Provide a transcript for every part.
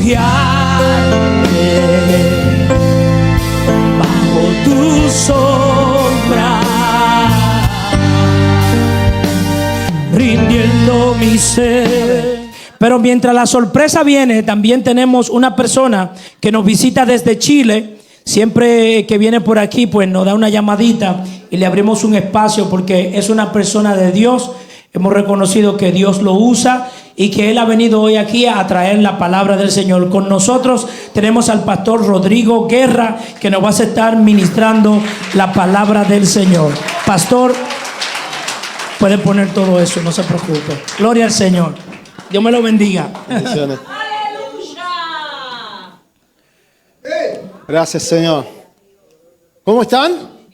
refugiarme bajo tu sombra, rindiendo mi ser. Pero mientras la sorpresa viene, también tenemos una persona que nos visita desde Chile. Siempre que viene por aquí, pues nos da una llamadita y le abrimos un espacio porque es una persona de Dios. Hemos reconocido que Dios lo usa y que Él ha venido hoy aquí a traer la palabra del Señor. Con nosotros tenemos al pastor Rodrigo Guerra, que nos va a estar ministrando la palabra del Señor. Pastor, puede poner todo eso, no se preocupe. Gloria al Señor. Dios me lo bendiga. Bendiciones. Gracias, Señor. ¿Cómo están?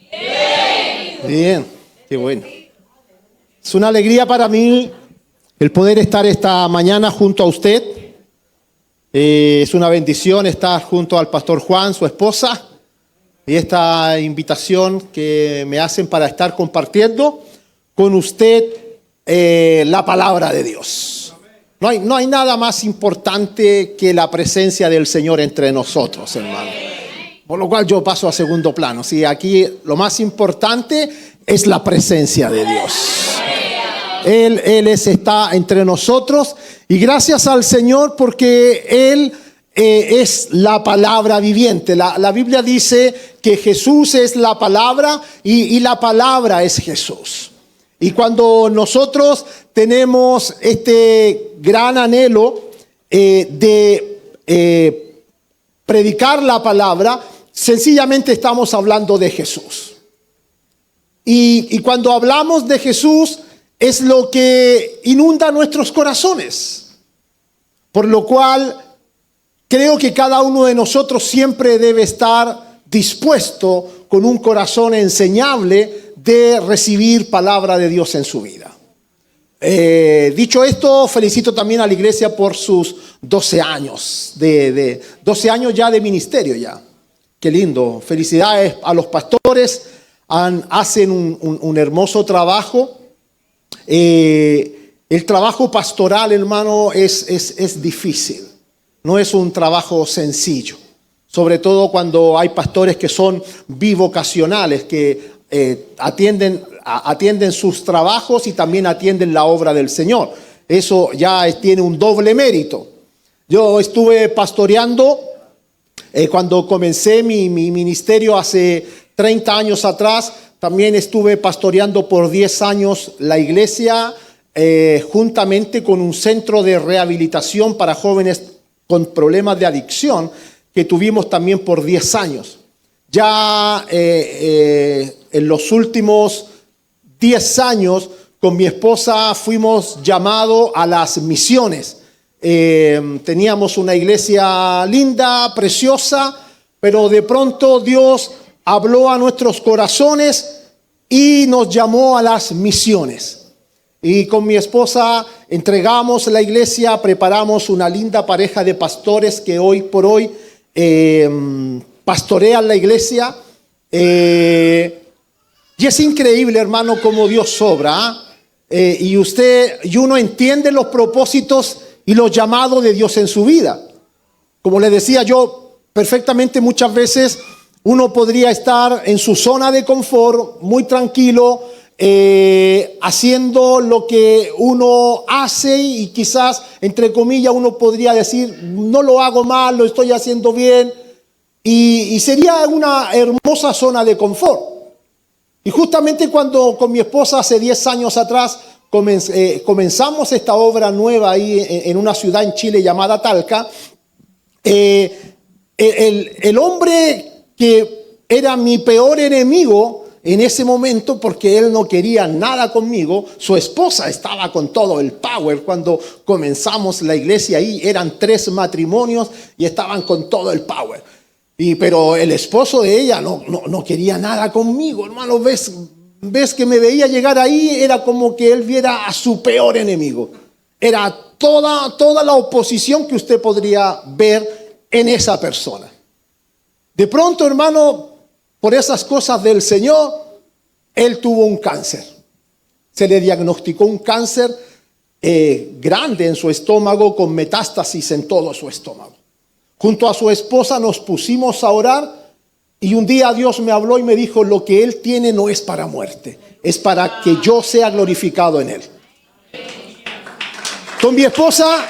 Bien. Bien, qué bueno. Es una alegría para mí el poder estar esta mañana junto a usted. Es una bendición estar junto al pastor Juan, su esposa, y esta invitación que me hacen para estar compartiendo con usted la palabra de Dios. No hay nada más importante que la presencia del Señor entre nosotros, hermano. Por lo cual yo paso a segundo plano. Sí, aquí lo más importante es la presencia de Dios. Él está entre nosotros y gracias al Señor porque Él es la palabra viviente. La Biblia dice que Jesús es la palabra y la palabra es Jesús. Y cuando nosotros tenemos este gran anhelo de predicar la palabra, sencillamente estamos hablando de Jesús. Y cuando hablamos de Jesús es lo que inunda nuestros corazones. Por lo cual creo que cada uno de nosotros siempre debe estar dispuesto con un corazón enseñable de recibir palabra de Dios en su vida. Dicho esto, felicito también a la iglesia por sus 12 años, 12 años ya de ministerio ya. Qué lindo. Felicidades a los pastores, hacen un hermoso trabajo. El trabajo pastoral, hermano, es difícil. No es un trabajo sencillo. Sobre todo cuando hay pastores que son bivocacionales, que atienden sus trabajos y también atienden la obra del Señor. Eso ya tiene un doble mérito. Yo estuve pastoreando cuando comencé mi ministerio hace 30 años atrás. También estuve pastoreando por 10 años la iglesia juntamente con un centro de rehabilitación para jóvenes con problemas de adicción que tuvimos también por 10 años. Ya en los últimos 10 años con mi esposa fuimos llamados a las misiones. Teníamos una iglesia linda, preciosa, pero de pronto Dios habló a nuestros corazones y nos llamó a las misiones. Y con mi esposa entregamos la iglesia, preparamos una linda pareja de pastores que hoy por hoy pastorean la iglesia. Y es increíble, hermano, cómo Dios obra. Y uno entiende los propósitos y los llamados de Dios en su vida. Como le decía yo, perfectamente muchas veces uno podría estar en su zona de confort, muy tranquilo, haciendo lo que uno hace y quizás, entre comillas, uno podría decir, no lo hago mal, lo estoy haciendo bien. Y sería una hermosa zona de confort. Y justamente cuando con mi esposa hace 10 años atrás comenzamos esta obra nueva ahí en una ciudad en Chile llamada Talca, el hombre que era mi peor enemigo en ese momento, porque él no quería nada conmigo, su esposa estaba con todo el power. Cuando comenzamos la iglesia ahí eran 3 matrimonios y estaban con todo el power. Pero el esposo de ella no quería nada conmigo, hermano. Ves que me veía llegar ahí, era como que él viera a su peor enemigo. Era toda la oposición que usted podría ver en esa persona. De pronto, hermano, por esas cosas del Señor, él tuvo un cáncer. Se le diagnosticó un cáncer grande en su estómago, con metástasis en todo su estómago. junto a su esposa nos pusimos a orar y un día Dios me habló y me dijo, lo que Él tiene no es para muerte, es para que yo sea glorificado en Él. Con mi esposa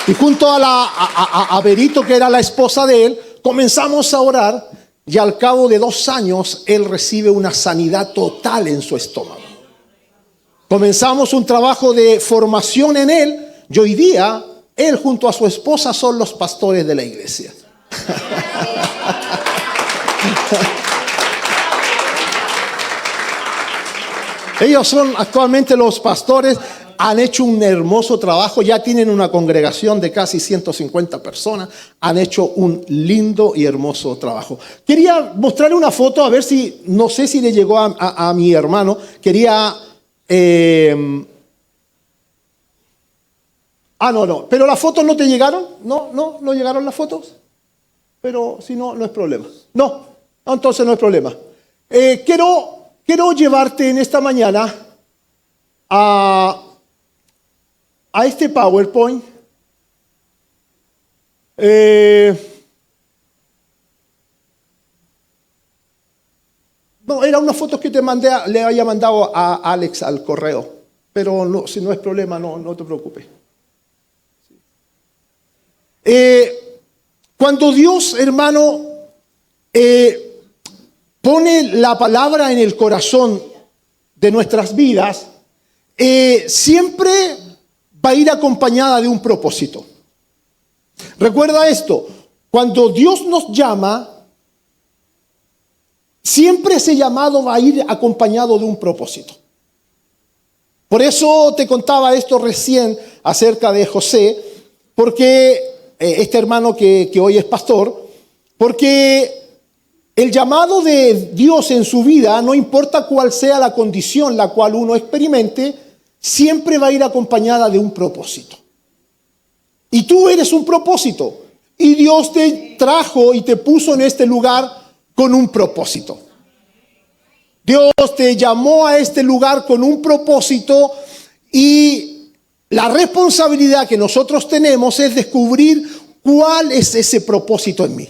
y junto a Berito, que era la esposa de él, comenzamos a orar y al cabo de 2 años él recibe una sanidad total en su estómago. Comenzamos un trabajo de formación en él y hoy día él junto a su esposa son los pastores de la iglesia. Ellos son actualmente los pastores. Han hecho un hermoso trabajo, ya tienen una congregación de casi 150 personas, han hecho un lindo y hermoso trabajo. Quería mostrarle una foto, a ver si, no sé si le llegó a mi hermano, quería... no, pero las fotos no te llegaron, no llegaron las fotos, pero si no, no es problema. No, entonces no es problema. Quiero llevarte en esta mañana a este PowerPoint. No, eran unas fotos que te mandé, le había mandado a Alex al correo, pero no, si no es problema, no te preocupes. Cuando Dios, hermano, pone la palabra en el corazón de nuestras vidas, siempre va a ir acompañada de un propósito. Recuerda esto, cuando Dios nos llama, siempre ese llamado va a ir acompañado de un propósito. Por eso te contaba esto recién acerca de José, porque este hermano que hoy es pastor, porque el llamado de Dios en su vida, no importa cuál sea la condición la cual uno experimente, siempre va a ir acompañada de un propósito. Y tú eres un propósito. Y Dios te trajo y te puso en este lugar con un propósito. Dios te llamó a este lugar con un propósito y la responsabilidad que nosotros tenemos es descubrir cuál es ese propósito en mí.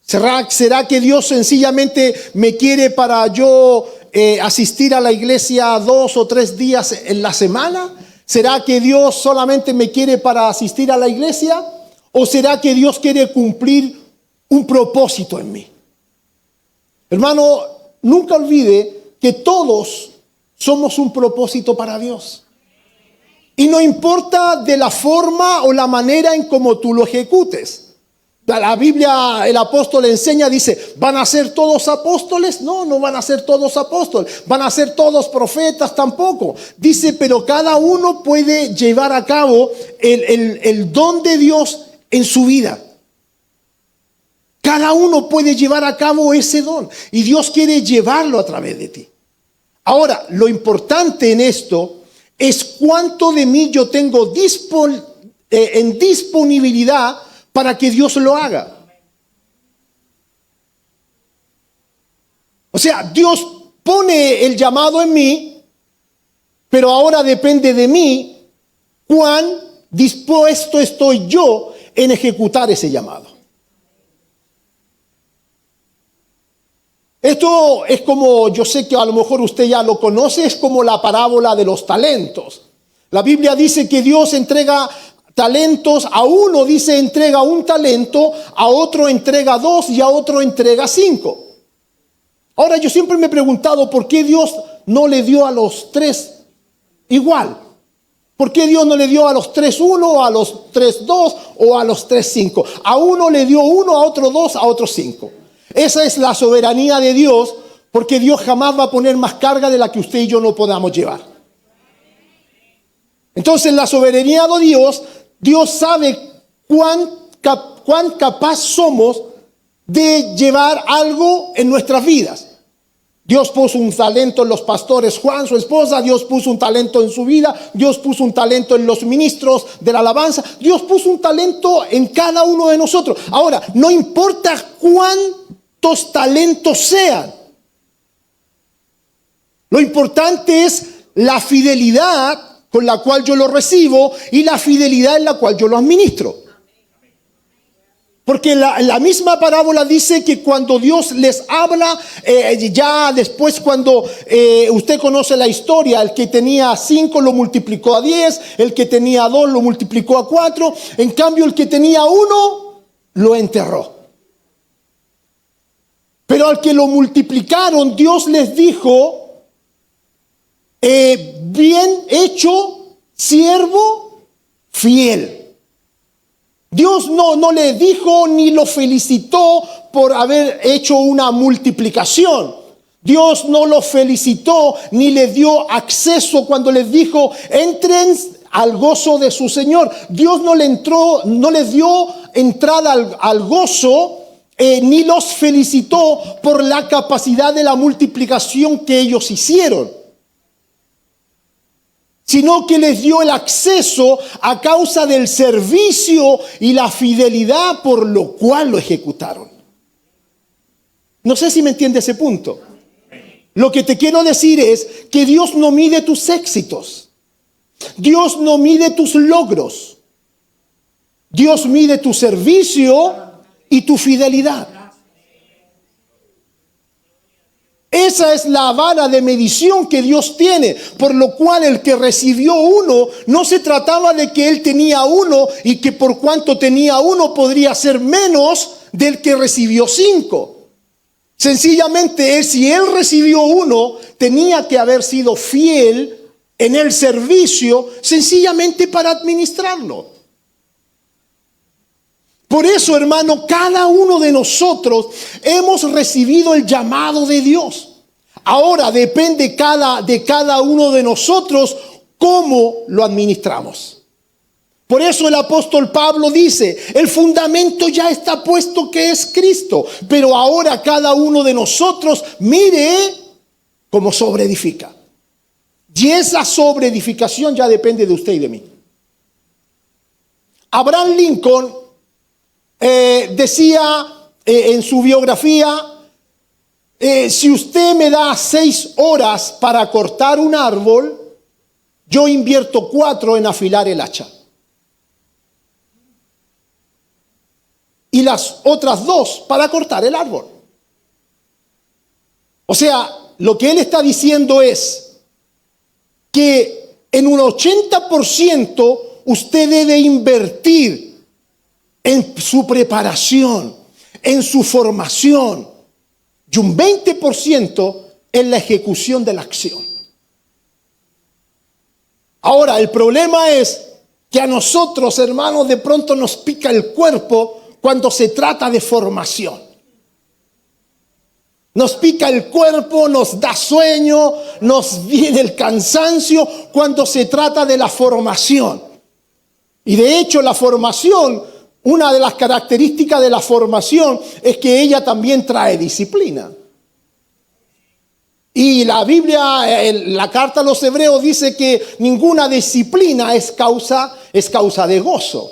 ¿Será que Dios sencillamente me quiere para yo asistir a la iglesia 2 o 3 días en la semana? ¿Será que Dios solamente me quiere para asistir a la iglesia? ¿O será que Dios quiere cumplir un propósito en mí? Hermano, nunca olvide que todos somos un propósito para Dios. Y no importa de la forma o la manera en cómo tú lo ejecutes. La Biblia, el apóstol enseña, dice, ¿van a ser todos apóstoles? No van a ser todos apóstoles. ¿Van a ser todos profetas? Tampoco. Dice, pero cada uno puede llevar a cabo el don de Dios en su vida. Cada uno puede llevar a cabo ese don. Y Dios quiere llevarlo a través de ti. Ahora, lo importante en esto es cuánto de mí yo tengo en disponibilidad para que Dios lo haga. O sea, Dios pone el llamado en mí, pero ahora depende de mí cuán dispuesto estoy yo en ejecutar ese llamado. Esto es como, yo sé que a lo mejor usted ya lo conoce, es como la parábola de los talentos. La Biblia dice que Dios entrega talentos, a uno dice entrega un talento, a otro entrega 2 y a otro entrega 5. Ahora yo siempre me he preguntado por qué Dios no le dio a los 3 igual. ¿Por qué Dios no le dio a los 3 1, a los 3 2 o a los 3 5? A uno le dio 1, a otro 2, a otro 5. Esa es la soberanía de Dios, porque Dios jamás va a poner más carga de la que usted y yo no podamos llevar. Entonces la soberanía de Dios sabe cuán capaz somos de llevar algo en nuestras vidas. Dios puso un talento en los pastores Juan, su esposa. Dios puso un talento en su vida. Dios puso un talento en los ministros de la alabanza. Dios puso un talento en cada uno de nosotros. Ahora, no importa cuántos talentos sean. Lo importante es la fidelidad con la cual yo lo recibo y la fidelidad en la cual yo lo administro. Porque la misma parábola dice que cuando Dios les habla, ya después cuando usted conoce la historia, el que tenía 5 lo multiplicó a 10, el que tenía 2 lo multiplicó a 4, en cambio el que tenía 1 lo enterró. Pero al que lo multiplicaron, Dios les dijo, bien hecho, siervo fiel. Dios no le dijo ni lo felicitó por haber hecho una multiplicación. Dios no lo felicitó ni le dio acceso cuando les dijo, entren al gozo de su Señor. Dios no le dio entrada al gozo, ni los felicitó por la capacidad de la multiplicación que ellos hicieron, sino que les dio el acceso a causa del servicio y la fidelidad por lo cual lo ejecutaron. No sé si me entiende ese punto. Lo que te quiero decir es que Dios no mide tus éxitos. Dios no mide tus logros. Dios mide tu servicio y tu fidelidad. Esa es la vara de medición que Dios tiene, por lo cual el que recibió 1, no se trataba de que él tenía 1 y que por cuanto tenía 1 podría ser menos del que recibió 5. Sencillamente, si él recibió 1, tenía que haber sido fiel en el servicio, sencillamente para administrarlo. Por eso, hermano, cada uno de nosotros hemos recibido el llamado de Dios. Ahora depende de cada uno de nosotros cómo lo administramos. Por eso el apóstol Pablo dice, el fundamento ya está puesto que es Cristo, pero ahora cada uno de nosotros mire cómo sobreedifica. Y esa sobreedificación ya depende de usted y de mí. Abraham Lincoln decía en su biografía, si usted me da 6 horas para cortar un árbol, yo invierto 4 en afilar el hacha. Y las otras 2 para cortar el árbol. O sea, lo que él está diciendo es que en un 80% usted debe invertir en su preparación, en su formación, y un 20% en la ejecución de la acción. Ahora, el problema es que a nosotros, hermanos, de pronto nos pica el cuerpo cuando se trata de formación. Nos pica el cuerpo, nos da sueño, nos viene el cansancio cuando se trata de la formación. Y de hecho, la formación, una de las características de la formación es que ella también trae disciplina. Y la Biblia, la carta a los Hebreos dice que ninguna disciplina es causa de gozo.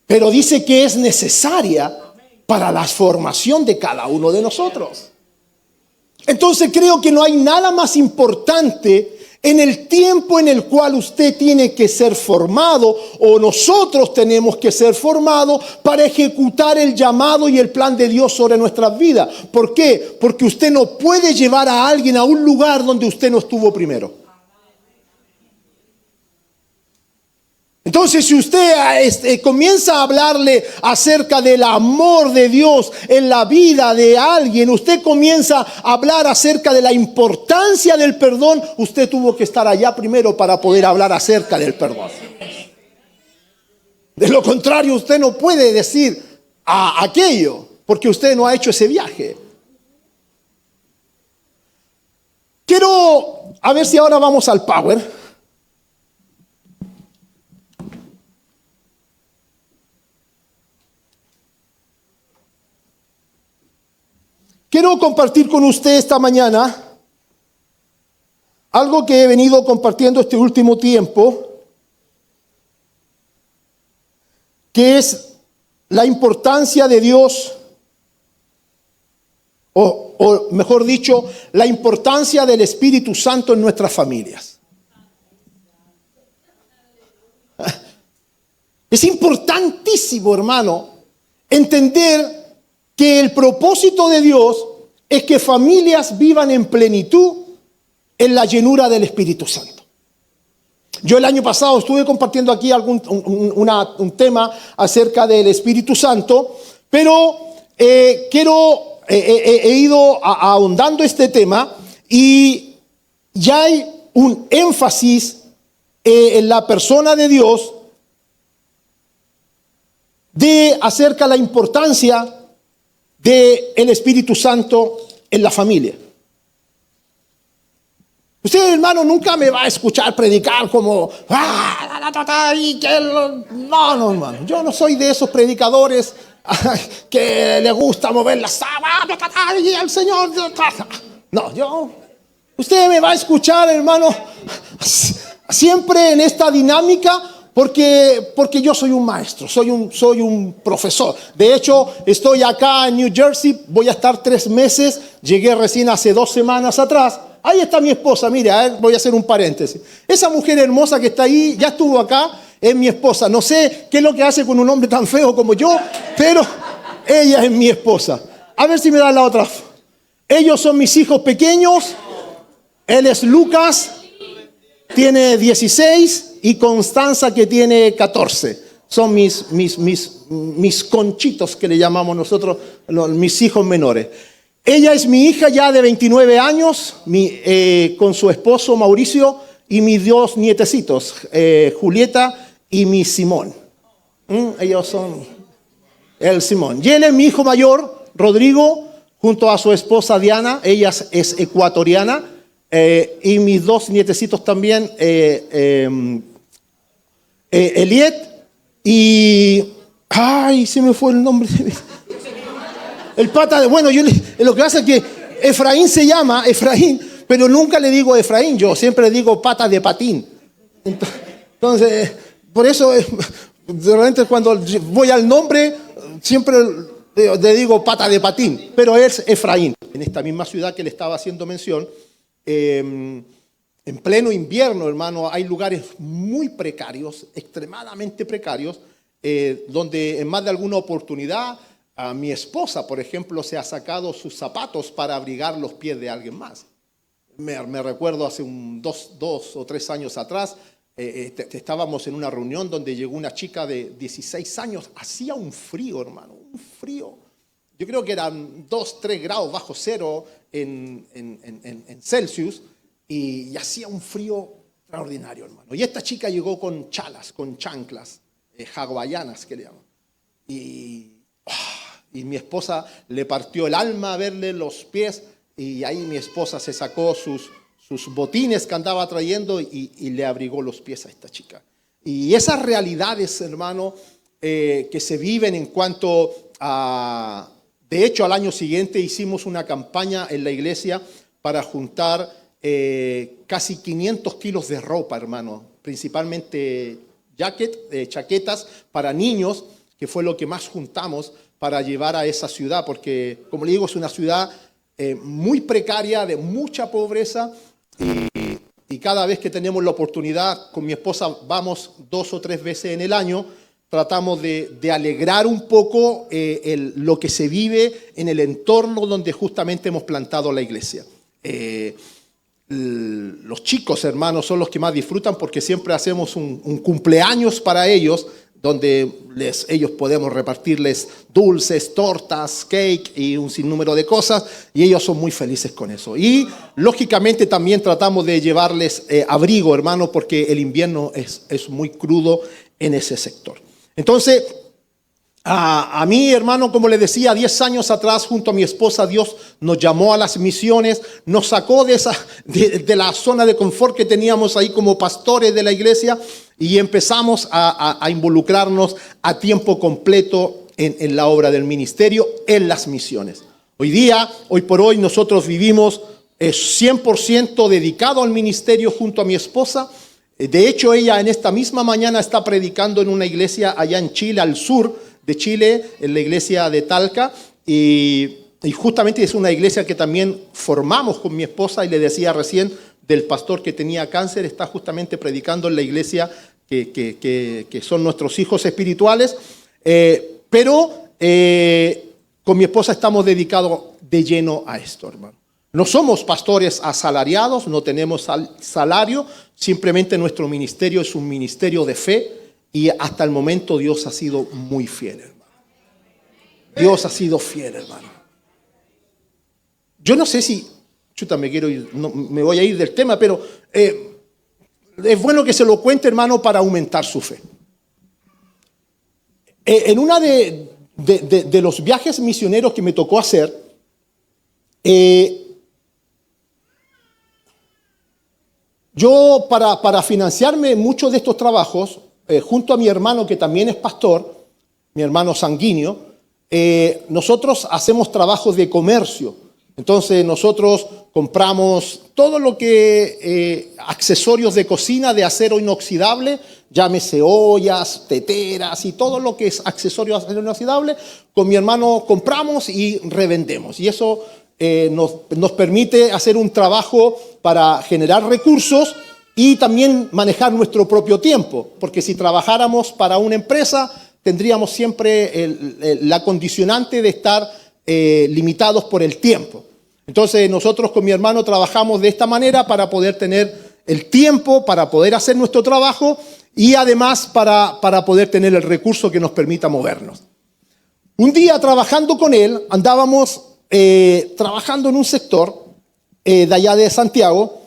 Pero dice que es necesaria para la formación de cada uno de nosotros. Entonces creo que no hay nada más importante en el tiempo en el cual usted tiene que ser formado, o nosotros tenemos que ser formados para ejecutar el llamado y el plan de Dios sobre nuestras vidas. ¿Por qué? Porque usted no puede llevar a alguien a un lugar donde usted no estuvo primero. Entonces, si usted comienza a hablarle acerca del amor de Dios en la vida de alguien, usted comienza a hablar acerca de la importancia del perdón, usted tuvo que estar allá primero para poder hablar acerca del perdón. De lo contrario, usted no puede decir aquello, porque usted no ha hecho ese viaje. Quiero, a ver si ahora vamos al power. Quiero compartir con usted esta mañana algo que he venido compartiendo este último tiempo, que es la importancia de Dios, o mejor dicho, la importancia del Espíritu Santo en nuestras familias. Es importantísimo, hermano, entender que el propósito de Dios es que familias vivan en plenitud en la llenura del Espíritu Santo. Yo el año pasado estuve compartiendo aquí un tema acerca del Espíritu Santo, pero he ido ahondando este tema y ya hay un énfasis en la persona de Dios de acerca de la importancia del Espíritu Santo en la familia. Usted, hermano, nunca me va a escuchar predicar como no, hermano, yo no soy de esos predicadores que le gusta mover la sábana y al Señor. No, usted me va a escuchar, hermano, siempre en esta dinámica. Porque yo soy un maestro, soy un profesor. De hecho, estoy acá en New Jersey, voy a estar 3 meses, llegué recién hace 2 semanas atrás. Ahí está mi esposa, mire, voy a hacer un paréntesis. Esa mujer hermosa que está ahí, ya estuvo acá, es mi esposa. No sé qué es lo que hace con un hombre tan feo como yo, pero ella es mi esposa. A ver si me da la otra. Ellos son mis hijos pequeños, él es Lucas, tiene 16 y Constanza que tiene 14. Son mis conchitos que le llamamos nosotros, mis hijos menores. Ella es mi hija ya de 29 años, con su esposo Mauricio y mis 2 nietecitos, Julieta y mi Simón. Ellos son el Simón. Y él es mi hijo mayor, Rodrigo, junto a su esposa Diana, ella es ecuatoriana. Y mis 2 nietecitos también, Eliet y... ¡Ay, se me fue el nombre! El pata de... Bueno, lo que pasa es que Efraín se llama Efraín, pero nunca le digo Efraín, yo siempre digo pata de patín. Entonces, por eso, de repente cuando voy al nombre, siempre le digo pata de patín, pero es Efraín. En esta misma ciudad que le estaba haciendo mención, en pleno invierno, hermano, hay lugares muy precarios, extremadamente precarios, donde en más de alguna oportunidad a mi esposa, por ejemplo, se ha sacado sus zapatos para abrigar los pies de alguien más. Me recuerdo hace 2 o 3 años atrás, estábamos en una reunión donde llegó una chica de 16 años, hacía un frío, hermano, un frío. Yo creo que eran 2-3 grados bajo cero en Celsius y hacía un frío extraordinario, hermano. Y esta chica llegó con chalas, con chanclas, hawaianas que le llaman. Y mi esposa le partió el alma a verle los pies y ahí mi esposa se sacó sus botines que andaba trayendo y le abrigó los pies a esta chica. Y esas realidades, hermano, que se viven en cuanto a... De hecho, al año siguiente hicimos una campaña en la iglesia para juntar casi 500 kilos de ropa, hermano, principalmente chaquetas para niños, que fue lo que más juntamos para llevar a esa ciudad, porque, como le digo, es una ciudad muy precaria, de mucha pobreza, y cada vez que tenemos la oportunidad, con mi esposa vamos 2 o 3 veces en el año, tratamos de alegrar un poco lo que se vive en el entorno donde justamente hemos plantado la iglesia. Los chicos, hermanos, son los que más disfrutan porque siempre hacemos un cumpleaños para ellos, donde ellos podemos repartirles dulces, tortas, cake y un sinnúmero de cosas, y ellos son muy felices con eso. Y lógicamente también tratamos de llevarles abrigo, hermano, porque el invierno es muy crudo en ese sector. Entonces, a mí, hermano, como les decía, 10 años atrás, junto a mi esposa, Dios nos llamó a las misiones, nos sacó de la zona de confort que teníamos ahí como pastores de la iglesia y empezamos a involucrarnos a tiempo completo en la obra del ministerio, en las misiones. Hoy por hoy, nosotros vivimos 100% dedicado al ministerio junto a mi esposa. De hecho, ella en esta misma mañana está predicando en una iglesia allá en Chile, al sur de Chile, en la iglesia de Talca, y justamente es una iglesia que también formamos con mi esposa, y le decía recién del pastor que tenía cáncer, está justamente predicando en la iglesia que son nuestros hijos espirituales, pero con mi esposa estamos dedicados de lleno a esto, hermano. No somos pastores asalariados, no tenemos salario, simplemente nuestro ministerio es un ministerio de fe y hasta el momento Dios ha sido muy fiel, hermano. Dios ha sido fiel, hermano. Yo no sé si, me quiero ir, no, me voy a ir del tema, pero es bueno que se lo cuente, hermano, para aumentar su fe. En una de los viajes misioneros que me tocó hacer, yo para financiarme muchos de estos trabajos, junto a mi hermano que también es pastor, mi hermano sanguíneo, nosotros hacemos trabajos de comercio. Entonces nosotros compramos todo lo que accesorios de cocina de acero inoxidable, llámese ollas, teteras y todo lo que es accesorios de acero inoxidable, con mi hermano compramos y revendemos. Y eso nos permite hacer un trabajo para generar recursos y también manejar nuestro propio tiempo, porque si trabajáramos para una empresa tendríamos siempre la condicionante de estar limitados por el tiempo. Entonces nosotros con mi hermano trabajamos de esta manera para poder tener el tiempo, para poder hacer nuestro trabajo y además para poder tener el recurso que nos permita movernos. Un día trabajando con él, andábamos trabajando en un sector de allá de Santiago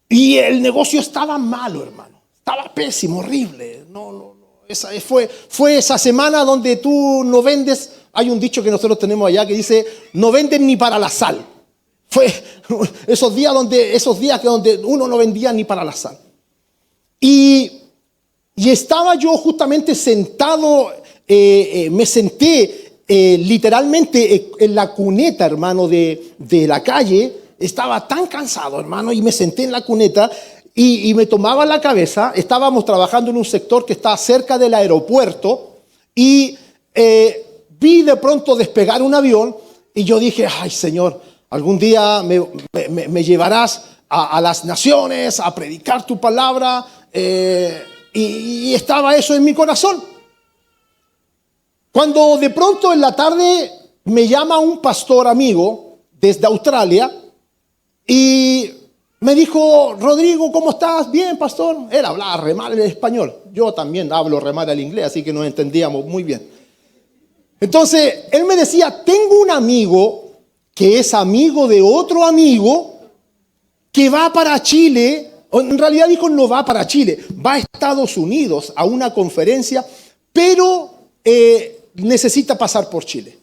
y el negocio estaba malo, hermano. Estaba pésimo, horrible. Fue esa semana donde tú no vendes. Hay un dicho que nosotros tenemos allá que dice, no venden ni para la sal. Fue esos días donde uno no vendía ni para la sal. Y estaba yo justamente sentado, me senté literalmente en la cuneta, hermano, de la calle. Estaba tan cansado, hermano, y me senté en la cuneta y me tomaba la cabeza. Estábamos trabajando en un sector que está cerca del aeropuerto y vi de pronto despegar un avión y yo dije, ay, Señor, algún día me llevarás a las naciones a predicar tu palabra, y estaba eso en mi corazón. Cuando de pronto en la tarde me llama un pastor amigo desde Australia y me dijo, Rodrigo, ¿cómo estás? Bien, pastor. Él hablaba re mal el español. Yo también hablo re mal el inglés, así que nos entendíamos muy bien. Entonces, él me decía, tengo un amigo que es amigo de otro amigo que va para Chile. En realidad dijo, no va para Chile, va a Estados Unidos a una conferencia, pero necesita pasar por Chile.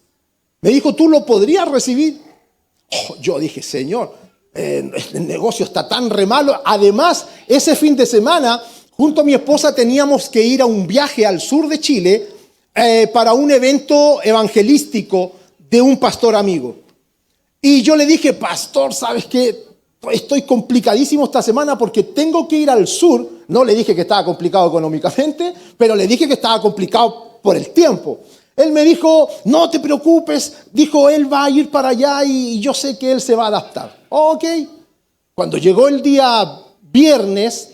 Me dijo, ¿tú lo podrías recibir? Yo dije, Señor, el negocio está tan re malo. Además, ese fin de semana, junto a mi esposa, teníamos que ir a un viaje al sur de Chile para un evento evangelístico de un pastor amigo. Y yo le dije, pastor, ¿sabes qué? Estoy complicadísimo esta semana porque tengo que ir al sur. No le dije que estaba complicado económicamente, pero le dije que estaba complicado por el tiempo. Él me dijo, no te preocupes, dijo, él va a ir para allá y yo sé que él se va a adaptar. Ok. Cuando llegó el día viernes,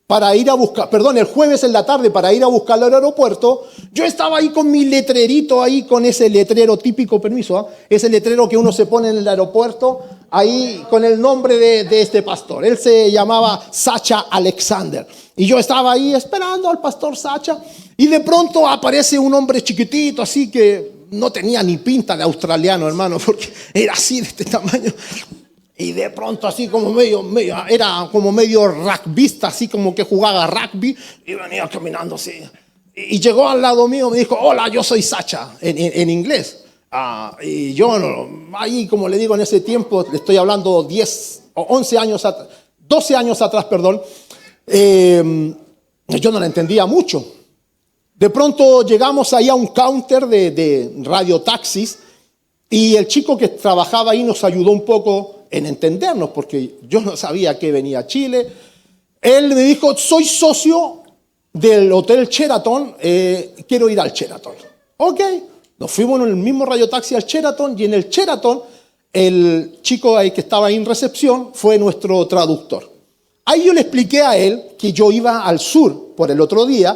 el jueves en la tarde para ir a buscarlo al aeropuerto, yo estaba ahí con mi letrerito, ahí con ese letrero típico, permiso, ese letrero que uno se pone en el aeropuerto, ahí con el nombre de este pastor. Él se llamaba Sacha Alexander. Y yo estaba ahí esperando al pastor Sacha y de pronto aparece un hombre chiquitito, así que no tenía ni pinta de australiano, hermano, porque era así de este tamaño. Y de pronto así como era como medio rugbyista, así como que jugaba rugby y venía caminando así. Y llegó al lado mío y me dijo, hola, yo soy Sacha, en inglés. Y yo ahí, como le digo, en ese tiempo, le estoy hablando 12 años atrás, perdón, yo no la entendía mucho. De pronto llegamos ahí a un counter de radiotaxis y el chico que trabajaba ahí nos ayudó un poco en entendernos, porque yo no sabía que venía a Chile. Él me dijo, soy socio del Hotel Sheraton, quiero ir al Sheraton. Ok, nos fuimos en el mismo radiotaxi al Sheraton y en el Sheraton el chico ahí que estaba ahí en recepción fue nuestro traductor. Ahí yo le expliqué a él que yo iba al sur por el otro día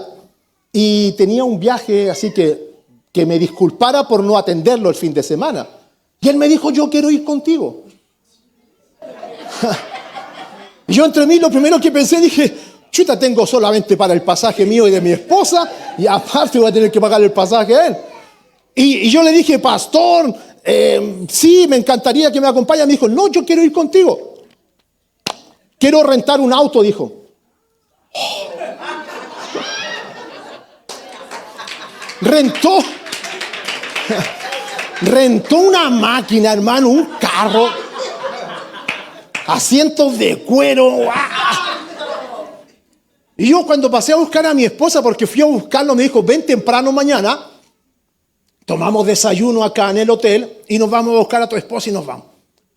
y tenía un viaje así que que me disculpara por no atenderlo el fin de semana. Y él me dijo, yo quiero ir contigo. Y yo entre mí lo primero que pensé, dije, chuta, tengo solamente para el pasaje mío y de mi esposa, y aparte voy a tener que pagar el pasaje a él. Y yo le dije, pastor, sí, me encantaría que me acompañe. Me dijo, no, yo quiero ir contigo. Quiero rentar un auto, dijo. Rentó una máquina, hermano, un carro, asientos de cuero. Y yo cuando pasé a buscar a mi esposa, porque fui a buscarlo, me dijo, ven temprano mañana, tomamos desayuno acá en el hotel y nos vamos a buscar a tu esposa y nos vamos.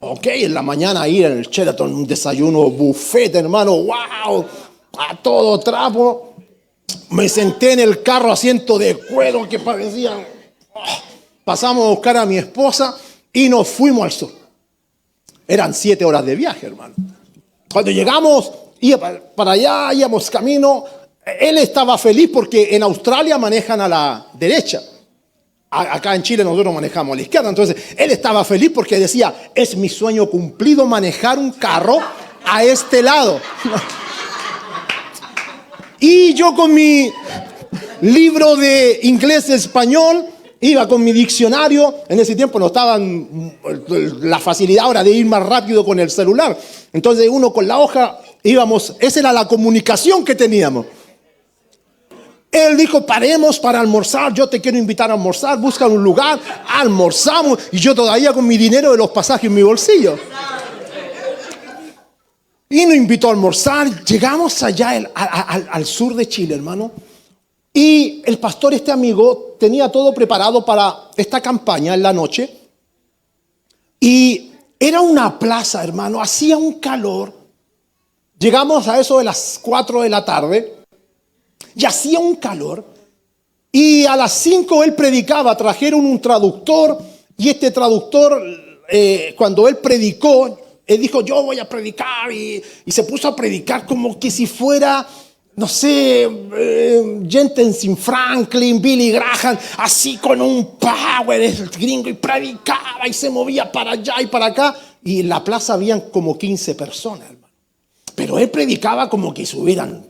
Ok, en la mañana ir en el Sheraton, un desayuno buffet, hermano, wow, a todo trapo. Me senté en el carro, asiento de cuero que parecían. Pasamos a buscar a mi esposa y nos fuimos al sur. Eran 7 horas de viaje, hermano. Cuando llegamos, para allá, íbamos camino. Él estaba feliz porque en Australia manejan a la derecha. Acá en Chile nosotros manejamos a la izquierda. Entonces, él estaba feliz porque decía, es mi sueño cumplido manejar un carro a este lado. Y yo con mi libro de inglés-español, iba con mi diccionario. En ese tiempo no estaban la facilidad ahora de ir más rápido con el celular. Entonces uno con la hoja íbamos, esa era la comunicación que teníamos. Él dijo, paremos para almorzar, yo te quiero invitar a almorzar, busca un lugar, almorzamos. Y yo todavía con mi dinero de los pasajes en mi bolsillo. Y nos invitó a almorzar. Llegamos allá al sur de Chile, hermano. Y el pastor, este amigo, tenía todo preparado para esta campaña en la noche. Y era una plaza, hermano. Hacía un calor. Llegamos a eso de las 4 de la tarde. Y hacía un calor. Y a las 5 él predicaba. Trajeron un traductor. Y este traductor, cuando él predicó, él dijo, yo voy a predicar, y se puso a predicar como que si fuera, no sé, Jensen Franklin, Billy Graham, así con un power, el gringo, y predicaba y se movía para allá y para acá. Y en la plaza habían como 15 personas, hermano. Pero él predicaba como que subieran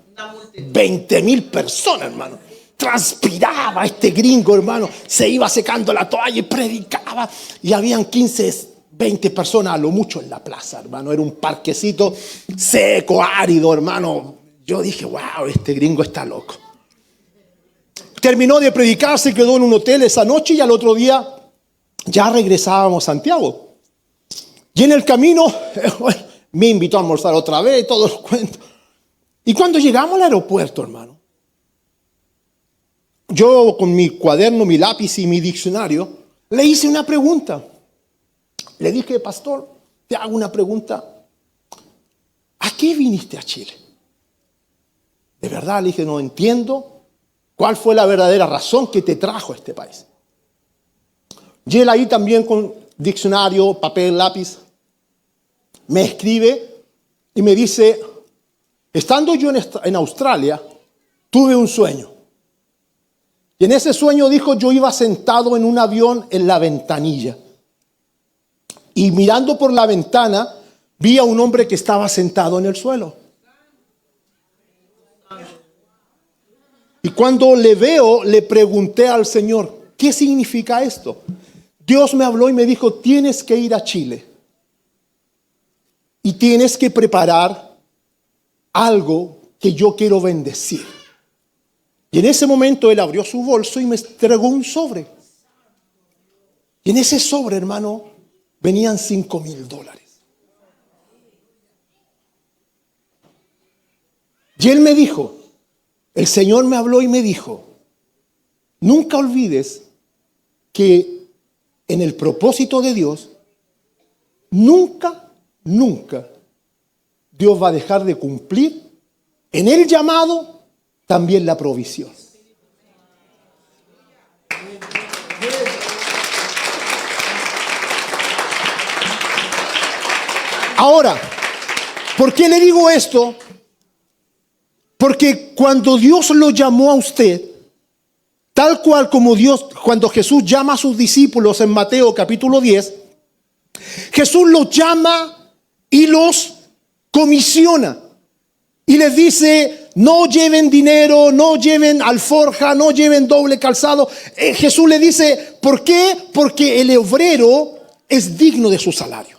20,000 personas, hermano. Transpiraba este gringo, hermano. Se iba secando la toalla y predicaba. Y habían 20 personas a lo mucho en la plaza, hermano. Era un parquecito seco, árido, hermano. Yo dije, wow, este gringo está loco. Terminó de predicar, se quedó en un hotel esa noche y al otro día ya regresábamos a Santiago. Y en el camino me invitó a almorzar otra vez, todos los cuentos. Y cuando llegamos al aeropuerto, hermano, yo con mi cuaderno, mi lápiz y mi diccionario, le hice una pregunta. Le dije, pastor, te hago una pregunta. ¿A qué viniste a Chile? De verdad, le dije, no entiendo cuál fue la verdadera razón que te trajo a este país. Y él ahí también con diccionario, papel, lápiz, me escribe y me dice, estando yo en Australia, tuve un sueño. Y en ese sueño, dijo, yo iba sentado en un avión en la ventanilla. Y mirando por la ventana, vi a un hombre que estaba sentado en el suelo. Y cuando le veo, le pregunté al Señor, ¿qué significa esto? Dios me habló y me dijo, tienes que ir a Chile. Y tienes que preparar algo que yo quiero bendecir. Y en ese momento él abrió su bolso y me entregó un sobre. Y en ese sobre, hermano, venían $5,000. Y él me dijo, el Señor me habló y me dijo, nunca olvides que en el propósito de Dios, nunca Dios va a dejar de cumplir en el llamado, también la provisión. Ahora, ¿por qué le digo esto? Porque cuando Dios lo llamó a usted, tal cual como Dios, cuando Jesús llama a sus discípulos en Mateo capítulo 10, Jesús los llama y los comisiona. Y les dice, no lleven dinero, no lleven alforja, no lleven doble calzado. Jesús le dice, ¿por qué? Porque el obrero es digno de su salario.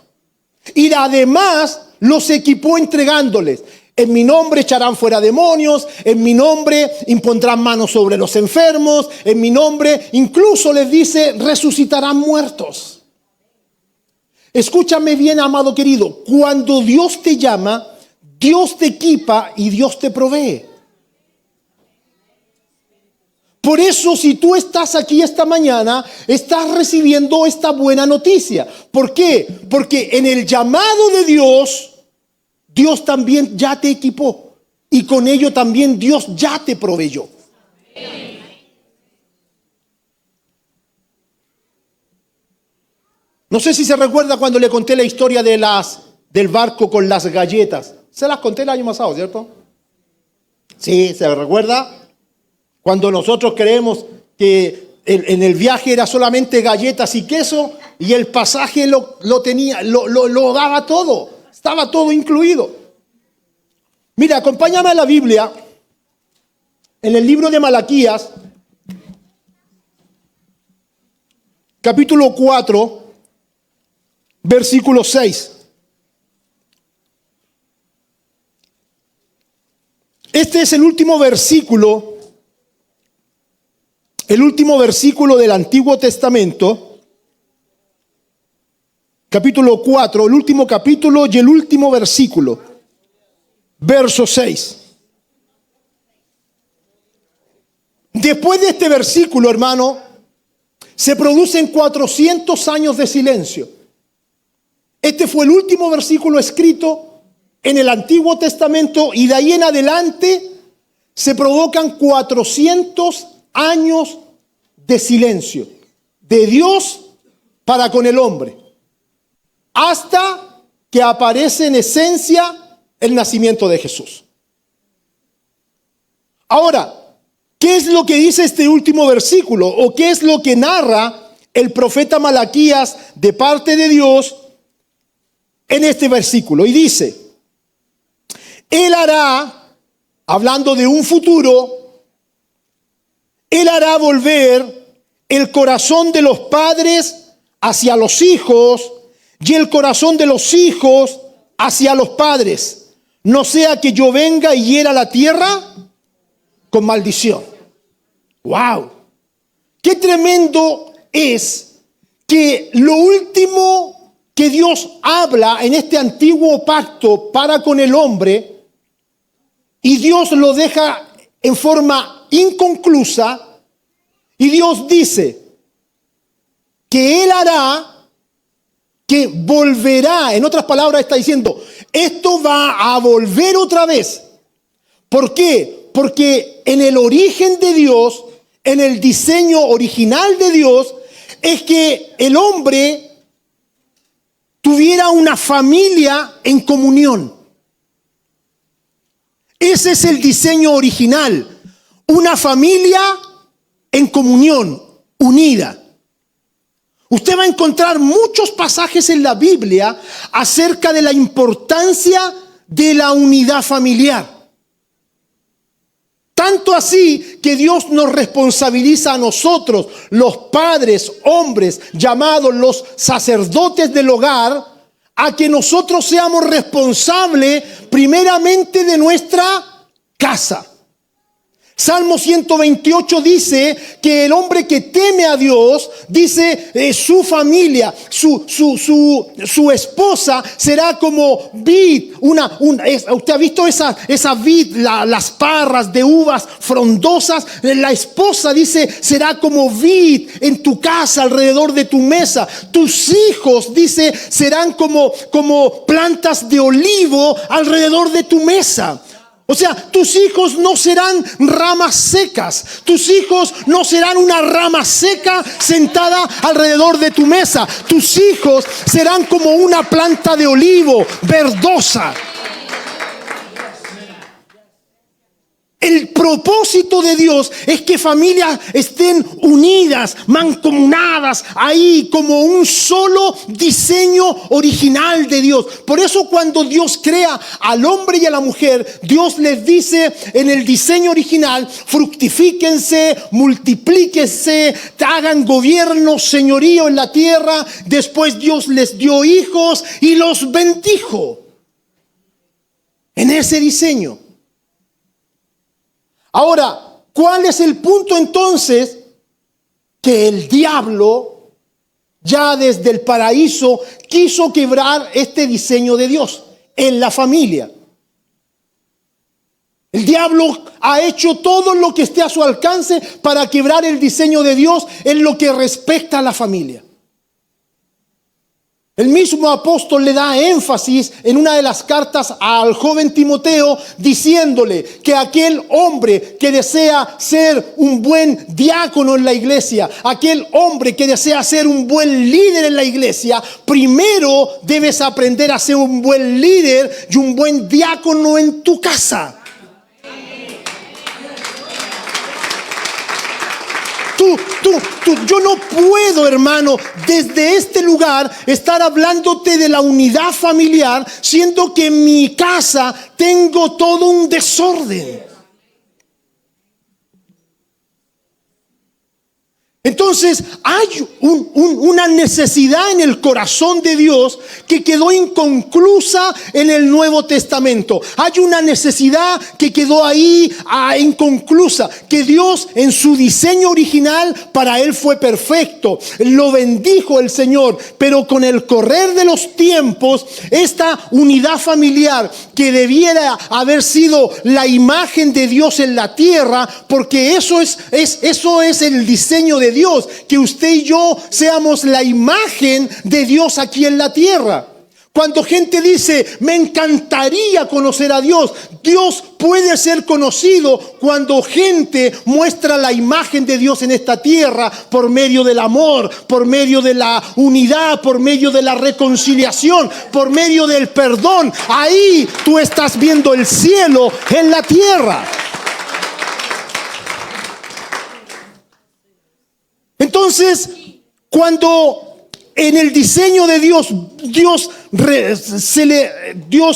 Y además los equipó entregándoles: en mi nombre echarán fuera demonios, en mi nombre impondrán manos sobre los enfermos, en mi nombre incluso les dice, resucitarán muertos. Escúchame bien, amado querido, cuando Dios te llama, Dios te equipa y Dios te provee. Por eso, si tú estás aquí esta mañana, estás recibiendo esta buena noticia. ¿Por qué? Porque en el llamado de Dios, Dios también ya te equipó. Y con ello también Dios ya te proveyó. No sé si se recuerda cuando le conté la historia del barco con las galletas. Se las conté el año pasado, ¿cierto? Sí, ¿se recuerda? Cuando nosotros creemos que en el viaje era solamente galletas y queso y el pasaje lo daba todo. Estaba todo incluido. Mira, acompáñame a la Biblia en el libro de Malaquías, capítulo 4, versículo 6. Este es el último versículo del Antiguo Testamento, capítulo 4, el último capítulo y el último versículo, verso 6. Después de este versículo, hermano, se producen 400 años de silencio. Este fue el último versículo escrito en el Antiguo Testamento y de ahí en adelante se provocan 400 años de silencio de Dios para con el hombre, hasta que aparece en esencia el nacimiento de Jesús. Ahora, ¿qué es lo que dice este último versículo? ¿O qué es lo que narra el profeta Malaquías de parte de Dios en este versículo? Y dice, Él hará, hablando de un futuro, Él hará volver el corazón de los padres hacia los hijos y el corazón de los hijos hacia los padres. No sea que yo venga y hiera la tierra con maldición. ¡Wow! ¡Qué tremendo es que lo último que Dios habla en este antiguo pacto para con el hombre, y Dios lo deja en forma inconclusa, y Dios dice que Él hará, que volverá, en otras palabras está diciendo, esto va a volver otra vez. ¿Por qué? Porque en el origen de Dios, en el diseño original de Dios, es que el hombre tuviera una familia en comunión. Ese es el diseño original, una familia en comunión, unida. Usted va a encontrar muchos pasajes en la Biblia acerca de la importancia de la unidad familiar. Tanto así que Dios nos responsabiliza a nosotros, los padres, hombres, llamados los sacerdotes del hogar, a que nosotros seamos responsables primeramente de nuestra casa. Salmo 128 dice que el hombre que teme a Dios, dice su familia, su esposa será como vid. ¿Usted ha visto esa vid, las parras de uvas frondosas? La esposa dice será como vid en tu casa, alrededor de tu mesa. Tus hijos, dice, serán como plantas de olivo alrededor de tu mesa. O sea, tus hijos no serán ramas secas. Tus hijos no serán una rama seca sentada alrededor de tu mesa. Tus hijos serán como una planta de olivo verdosa. El propósito de Dios es que familias estén unidas, mancomunadas ahí como un solo diseño original de Dios. Por eso cuando Dios crea al hombre y a la mujer, Dios les dice en el diseño original: fructifíquense, multiplíquense, hagan gobierno, señorío en la tierra. Después Dios les dio hijos y los bendijo en ese diseño. Ahora, ¿cuál es el punto entonces? Que el diablo ya desde el paraíso quiso quebrar este diseño de Dios en la familia. El diablo ha hecho todo lo que esté a su alcance para quebrar el diseño de Dios en lo que respecta a la familia. El mismo apóstol le da énfasis en una de las cartas al joven Timoteo, diciéndole que aquel hombre que desea ser un buen diácono en la iglesia, aquel hombre que desea ser un buen líder en la iglesia, primero debes aprender a ser un buen líder y un buen diácono en tu casa. Yo no puedo, hermano, desde este lugar estar hablándote de la unidad familiar, siendo que en mi casa tengo todo un desorden. Entonces hay una necesidad en el corazón de Dios que quedó inconclusa en el Nuevo Testamento. Hay una necesidad que quedó ahí inconclusa, que Dios en su diseño original para él fue perfecto. Lo bendijo el Señor, pero con el correr de los tiempos, esta unidad familiar que debiera haber sido la imagen de Dios en la tierra, porque eso es el diseño de Dios, que usted y yo seamos la imagen de Dios aquí en la tierra. Cuando gente dice, me encantaría conocer a Dios, Dios puede ser conocido cuando gente muestra la imagen de Dios en esta tierra por medio del amor, por medio de la unidad, por medio de la reconciliación, por medio del perdón. Ahí tú estás viendo el cielo en la tierra. Entonces, cuando en el diseño de Dios, Dios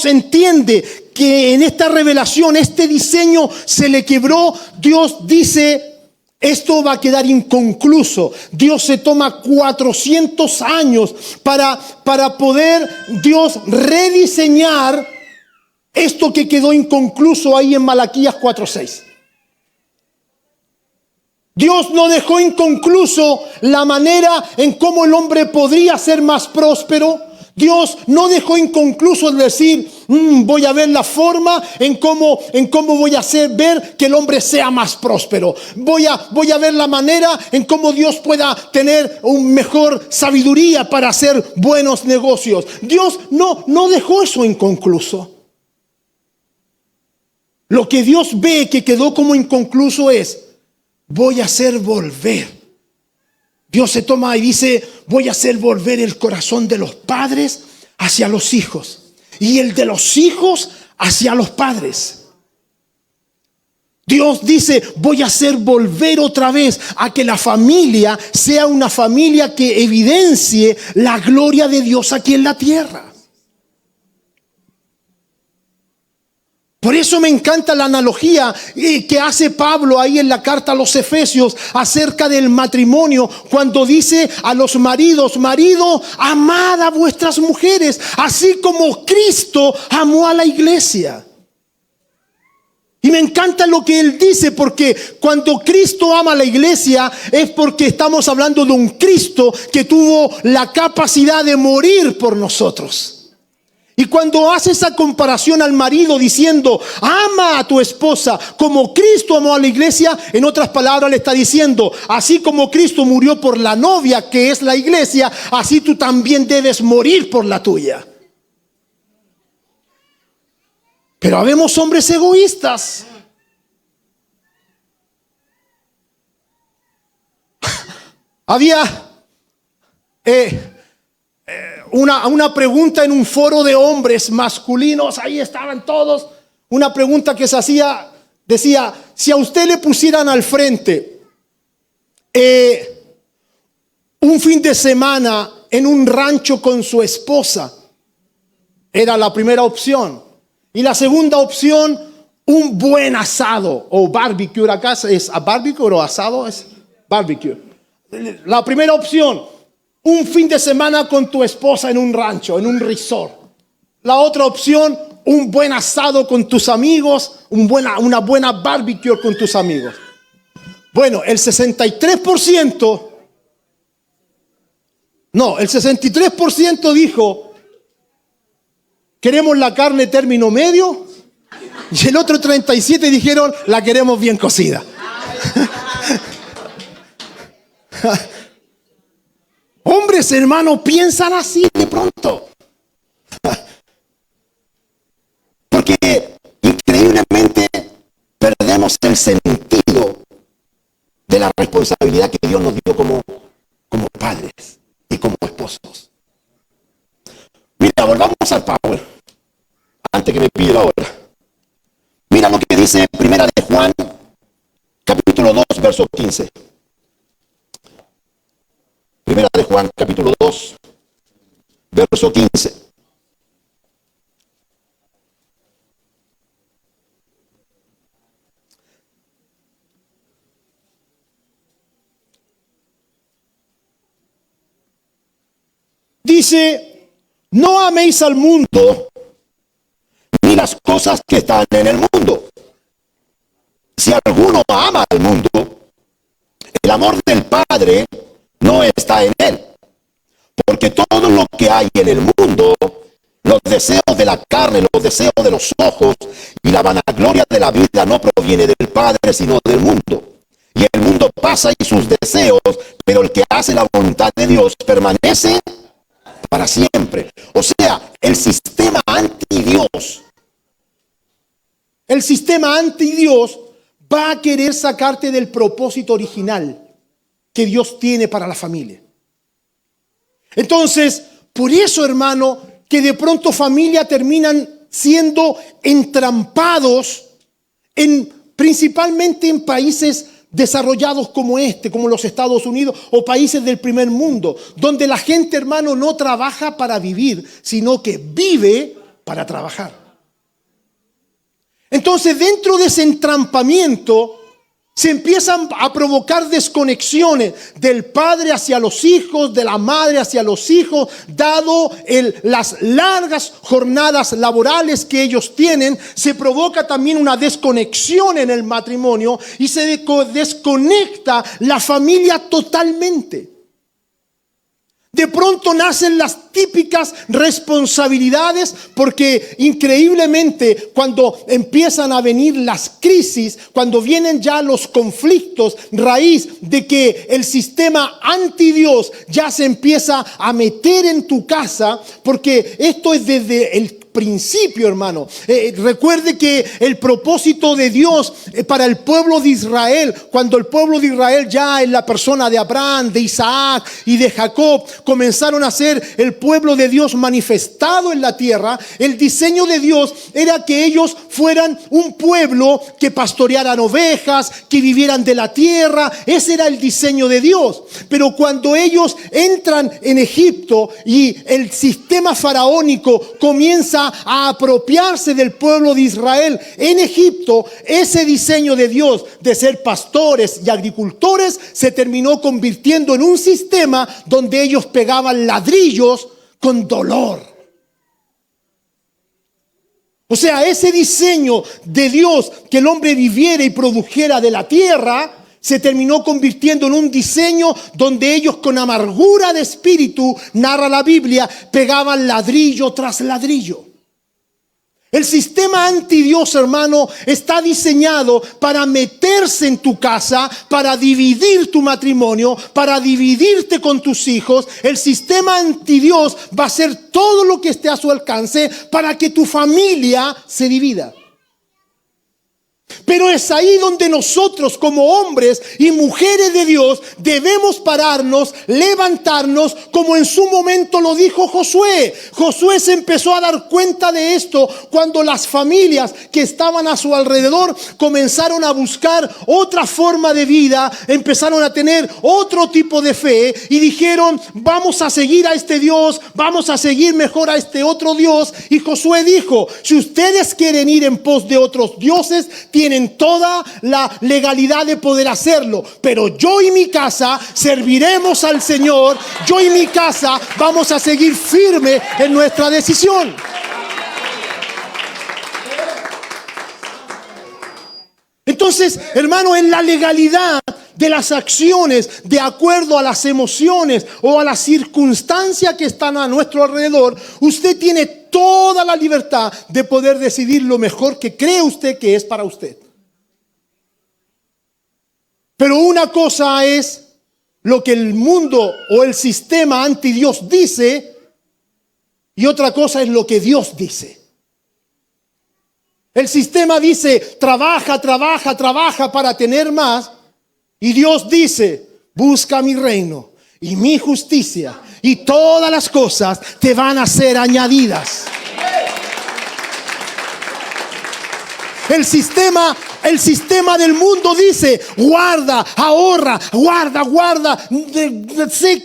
entiende que en esta revelación, este diseño se le quebró, Dios dice, esto va a quedar inconcluso. Dios se toma 400 años para poder Dios rediseñar esto que quedó inconcluso ahí en Malaquías 4:6. Dios no dejó inconcluso la manera en cómo el hombre podría ser más próspero. Dios no dejó inconcluso el decir, voy a ver la forma en cómo voy a hacer ver que el hombre sea más próspero. Voy a ver la manera en cómo Dios pueda tener un mejor sabiduría para hacer buenos negocios. Dios no dejó eso inconcluso. Lo que Dios ve que quedó como inconcluso es, voy a hacer volver. Dios se toma y dice, voy a hacer volver el corazón de los padres hacia los hijos y el de los hijos hacia los padres. Dios dice, voy a hacer volver otra vez a que la familia sea una familia que evidencie la gloria de Dios aquí en la tierra. Por eso me encanta la analogía que hace Pablo ahí en la carta a los Efesios acerca del matrimonio, cuando dice a los maridos, marido, amad a vuestras mujeres, así como Cristo amó a la iglesia. Y me encanta lo que él dice, porque cuando Cristo ama a la iglesia es porque estamos hablando de un Cristo que tuvo la capacidad de morir por nosotros. Y cuando hace esa comparación al marido diciendo, ama a tu esposa como Cristo amó a la iglesia, en otras palabras le está diciendo, así como Cristo murió por la novia que es la iglesia, así tú también debes morir por la tuya. Pero habemos hombres egoístas. Había una pregunta en un foro de hombres masculinos, ahí estaban todos, una pregunta que se hacía Decía, si a usted le pusieran al frente un fin de semana en un rancho con su esposa, era la primera opción. Y la segunda opción, un buen asado o barbecue. Acá es a barbecue o asado, es barbecue. La primera opción, un fin de semana con tu esposa en un rancho, en un resort. La otra opción, un buen asado con tus amigos, una buena barbecue con tus amigos. Bueno, el 63% dijo, queremos la carne término medio, y el otro 37% dijeron, la queremos bien cocida. Hombres, hermanos, piensan así de pronto. Porque increíblemente perdemos el sentido de la responsabilidad que Dios nos dio como padres y como esposos. Mira, volvamos al Power, antes que me pida ahora. Mira lo que dice Primera de Juan, capítulo 2, verso 15. Primera de Juan, capítulo 2, verso 15. Dice, no améis al mundo ni las cosas que están en el mundo. Si alguno ama al mundo, el amor del Padre no está en él. Porque todo lo que hay en el mundo, los deseos de la carne, los deseos de los ojos y la vanagloria de la vida no proviene del Padre, sino del mundo. Y el mundo pasa y sus deseos, pero el que hace la voluntad de Dios permanece para siempre. O sea, el sistema anti-Dios va a querer sacarte del propósito original que Dios tiene para la familia. Entonces, por eso, hermano, que de pronto familia terminan siendo entrampados principalmente en países desarrollados como como los Estados Unidos o países del primer mundo, donde la gente, hermano, no trabaja para vivir, sino que vive para trabajar. Entonces, dentro de ese entrampamiento, se empiezan a provocar desconexiones del padre hacia los hijos, de la madre hacia los hijos, dado las largas jornadas laborales que ellos tienen. Se provoca también una desconexión en el matrimonio y se desconecta la familia totalmente. De pronto nacen las típicas responsabilidades, porque increíblemente cuando empiezan a venir las crisis, cuando vienen ya los conflictos, raíz de que el sistema anti-Dios ya se empieza a meter en tu casa, porque esto es desde el principio, hermano. Recuerde que el propósito de Dios para el pueblo de Israel, cuando el pueblo de Israel ya en la persona de Abraham, de Isaac y de Jacob comenzaron a ser el pueblo de Dios manifestado en la tierra, el diseño de Dios era que ellos fueran un pueblo que pastorearan ovejas, que vivieran de la tierra. Ese era el diseño de Dios. Pero cuando ellos entran en Egipto y el sistema faraónico comienza a apropiarse del pueblo de Israel en Egipto, ese diseño de Dios de ser pastores y agricultores se terminó convirtiendo en un sistema donde ellos pegaban ladrillos con dolor. O sea, ese diseño de Dios, que el hombre viviera y produjera de la tierra, se terminó convirtiendo en un diseño donde ellos, con amargura de espíritu, narra la Biblia, pegaban ladrillo tras ladrillo. El sistema anti-Dios, hermano, está diseñado para meterse en tu casa, para dividir tu matrimonio, para dividirte con tus hijos. El sistema anti-Dios va a hacer todo lo que esté a su alcance para que tu familia se divida. Pero es ahí donde nosotros como hombres y mujeres de Dios debemos pararnos, levantarnos, como en su momento lo dijo Josué. Josué se empezó a dar cuenta de esto cuando las familias que estaban a su alrededor comenzaron a buscar otra forma de vida, empezaron a tener otro tipo de fe y dijeron: vamos a seguir a este Dios, vamos a seguir mejor a este otro Dios. Y Josué dijo: si ustedes quieren ir en pos de otros dioses, tienen toda la legalidad de poder hacerlo, pero yo y mi casa serviremos al Señor. Yo y mi casa vamos a seguir firme en nuestra decisión. Entonces, hermano, en la legalidad de las acciones, de acuerdo a las emociones o a las circunstancias que están a nuestro alrededor, usted tiene toda la libertad de poder decidir lo mejor que cree usted que es para usted. Pero una cosa es lo que el mundo o el sistema anti Dios dice, y otra cosa es lo que Dios dice. El sistema dice: trabaja, trabaja, trabaja para tener más. Y Dios dice: busca mi reino y mi justicia, y todas las cosas te van a ser añadidas. El sistema del mundo dice: guarda, ahorra, guarda,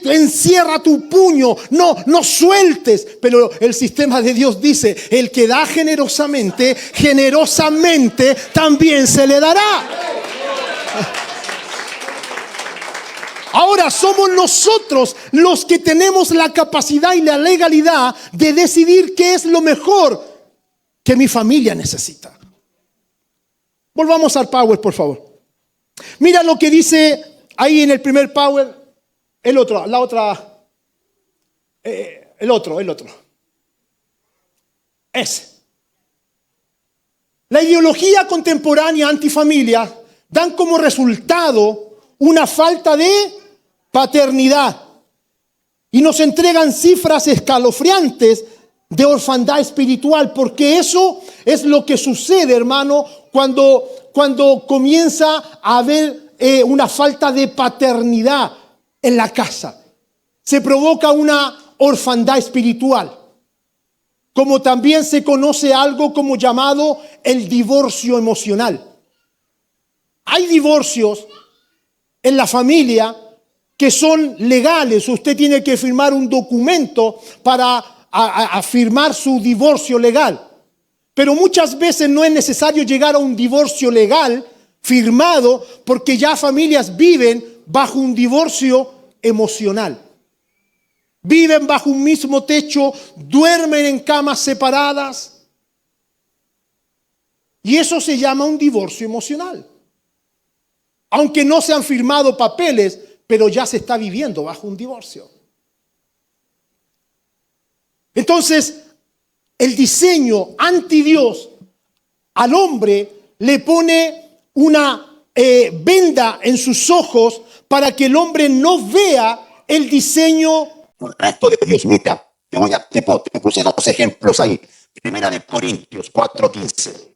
encierra tu puño, no sueltes. Pero el sistema de Dios dice: el que da generosamente, generosamente también se le dará. Ahora somos nosotros los que tenemos la capacidad y la legalidad de decidir qué es lo mejor que mi familia necesita. Volvamos al Power, por favor. Mira lo que dice ahí en el primer Power, el otro. Ese. La ideología contemporánea antifamilia dan como resultado una falta de paternidad y nos entregan cifras escalofriantes de orfandad espiritual, porque eso es lo que sucede, hermano, cuando comienza a haber una falta de paternidad en la casa. Se provoca una orfandad espiritual, como también se conoce algo como llamado el divorcio emocional. Hay divorcios en la familia que son legales. Usted tiene que firmar un documento para firmar su divorcio legal. Pero muchas veces no es necesario llegar a un divorcio legal firmado, porque ya familias viven bajo un divorcio emocional. Viven bajo un mismo techo, duermen en camas separadas. Y eso se llama un divorcio emocional. Aunque no se han firmado papeles, pero ya se está viviendo bajo un divorcio. Entonces, el diseño anti Dios al hombre le pone una venda en sus ojos para que el hombre no vea el diseño correcto de Dios. Mira, te puse dos ejemplos ahí. Primera de Corintios 4:15.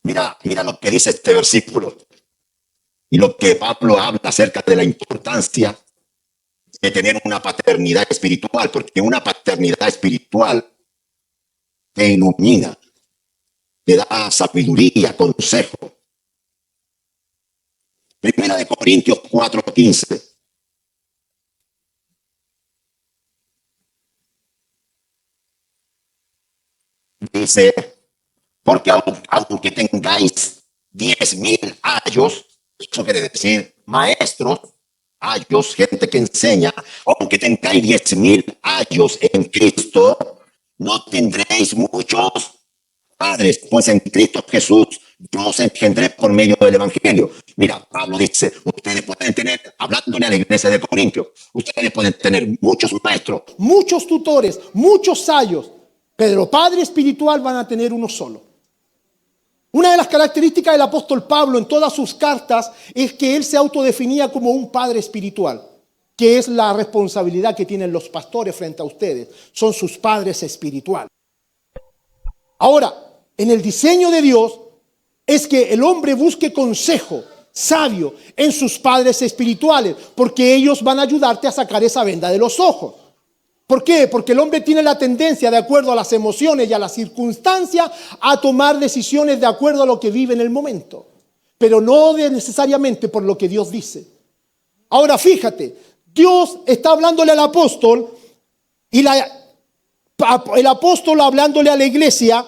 Mira lo que dice este versículo y lo que Pablo habla acerca de la importancia de tener una paternidad espiritual, porque una paternidad espiritual te ilumina, te da sabiduría, consejo. Primera de Corintios 4:15. Dice: porque aunque tengáis 10,000 ayos, eso quiere decir maestros, ayos, gente que enseña, aunque tengáis 10,000 ayos en Cristo, no tendréis muchos padres, pues en Cristo Jesús yo os engendré por medio del Evangelio. Mira, Pablo dice: ustedes pueden tener, hablándole a la iglesia de Corintios, ustedes pueden tener muchos maestros, muchos tutores, muchos ayos, pero padre espiritual van a tener uno solo. Una de las características del apóstol Pablo en todas sus cartas es que él se autodefinía como un padre espiritual, que es la responsabilidad que tienen los pastores frente a ustedes. Son sus padres espirituales. Ahora, en el diseño de Dios es que el hombre busque consejo sabio en sus padres espirituales, porque ellos van a ayudarte a sacar esa venda de los ojos. ¿Por qué? Porque el hombre tiene la tendencia, de acuerdo a las emociones y a las circunstancias, a tomar decisiones de acuerdo a lo que vive en el momento, pero no necesariamente por lo que Dios dice. Ahora fíjate, Dios está hablándole al apóstol y el apóstol hablándole a la iglesia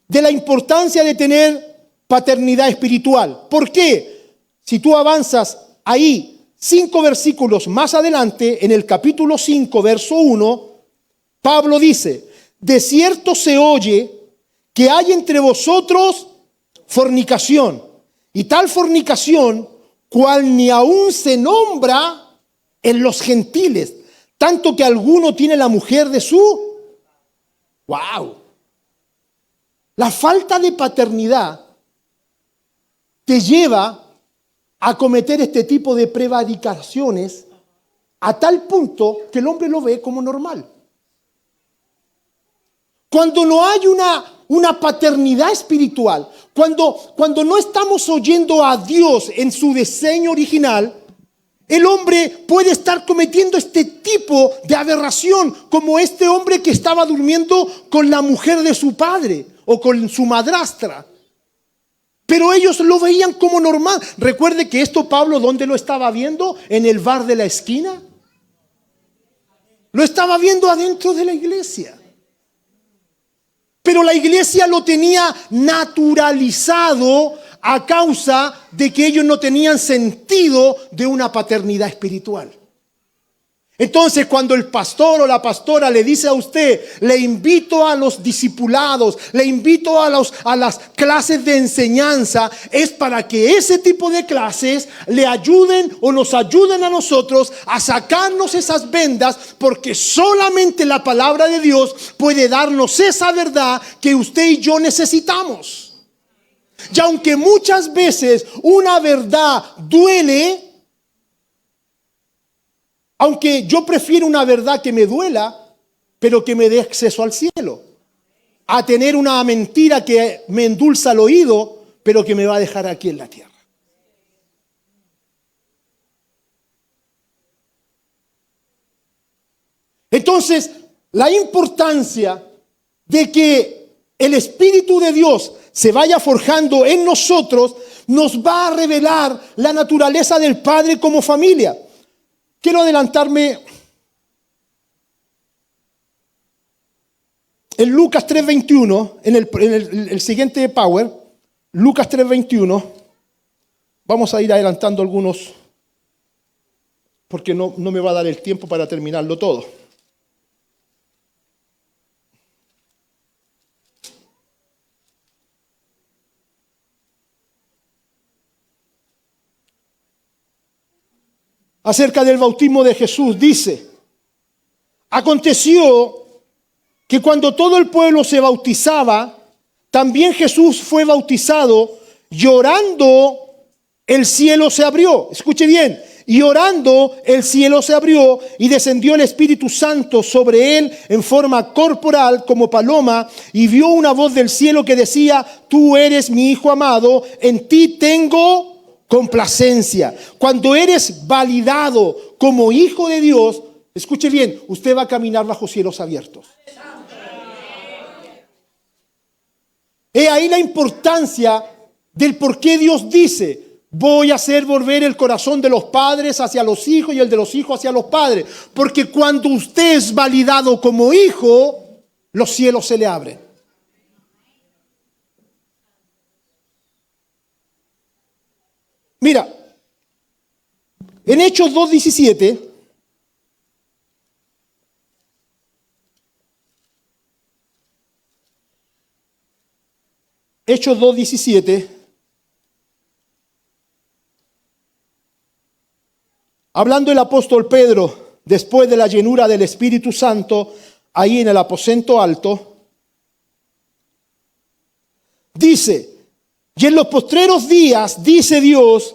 de la importancia de tener paternidad espiritual. ¿Por qué? Si tú avanzas ahí 5 versículos más adelante, en el capítulo 5, verso 1, Pablo dice: de cierto se oye que hay entre vosotros fornicación, y tal fornicación cual ni aún se nombra en los gentiles, tanto que alguno tiene la mujer de su... ¡Wow! La falta de paternidad te lleva a cometer este tipo de prevaricaciones a tal punto que el hombre lo ve como normal. Cuando no hay una paternidad espiritual, cuando no estamos oyendo a Dios en su diseño original, el hombre puede estar cometiendo este tipo de aberración, como este hombre que estaba durmiendo con la mujer de su padre o con su madrastra. Pero ellos lo veían como normal. Recuerde que esto Pablo, ¿dónde lo estaba viendo? En el bar de la esquina. Lo estaba viendo adentro de la iglesia. Pero la iglesia lo tenía naturalizado a causa de que ellos no tenían sentido de una paternidad espiritual. Entonces, cuando el pastor o la pastora le dice a usted: le invito a los discipulados, le invito a las clases de enseñanza, es para que ese tipo de clases le ayuden o nos ayuden a nosotros a sacarnos esas vendas, porque solamente la palabra de Dios puede darnos esa verdad que usted y yo necesitamos. Y aunque muchas veces una verdad duele, aunque yo prefiero una verdad que me duela, pero que me dé acceso al cielo, a tener una mentira que me endulza el oído, pero que me va a dejar aquí en la tierra. Entonces, la importancia de que el Espíritu de Dios se vaya forjando en nosotros, nos va a revelar la naturaleza del Padre como familia. Quiero adelantarme en Lucas 3:21, en el siguiente Power, Lucas 3:21. Vamos a ir adelantando algunos, porque no me va a dar el tiempo para terminarlo todo. Acerca del bautismo de Jesús dice: aconteció que cuando todo el pueblo se bautizaba, también Jesús fue bautizado, y orando el cielo se abrió. Escuche bien. Y orando el cielo se abrió y descendió el Espíritu Santo sobre él en forma corporal como paloma, y vio una voz del cielo que decía: tú eres mi Hijo amado, en ti tengo complacencia. Cuando eres validado como hijo de Dios, escuche bien, usted va a caminar bajo cielos abiertos. He ahí la importancia del por qué Dios dice: voy a hacer volver el corazón de los padres hacia los hijos y el de los hijos hacia los padres. Porque cuando usted es validado como hijo, los cielos se le abren. Mira, en Hechos 2:17, Hechos 2:17, hablando el apóstol Pedro después de la llenura del Espíritu Santo, ahí en el aposento alto, dice: y en los postreros días, dice Dios,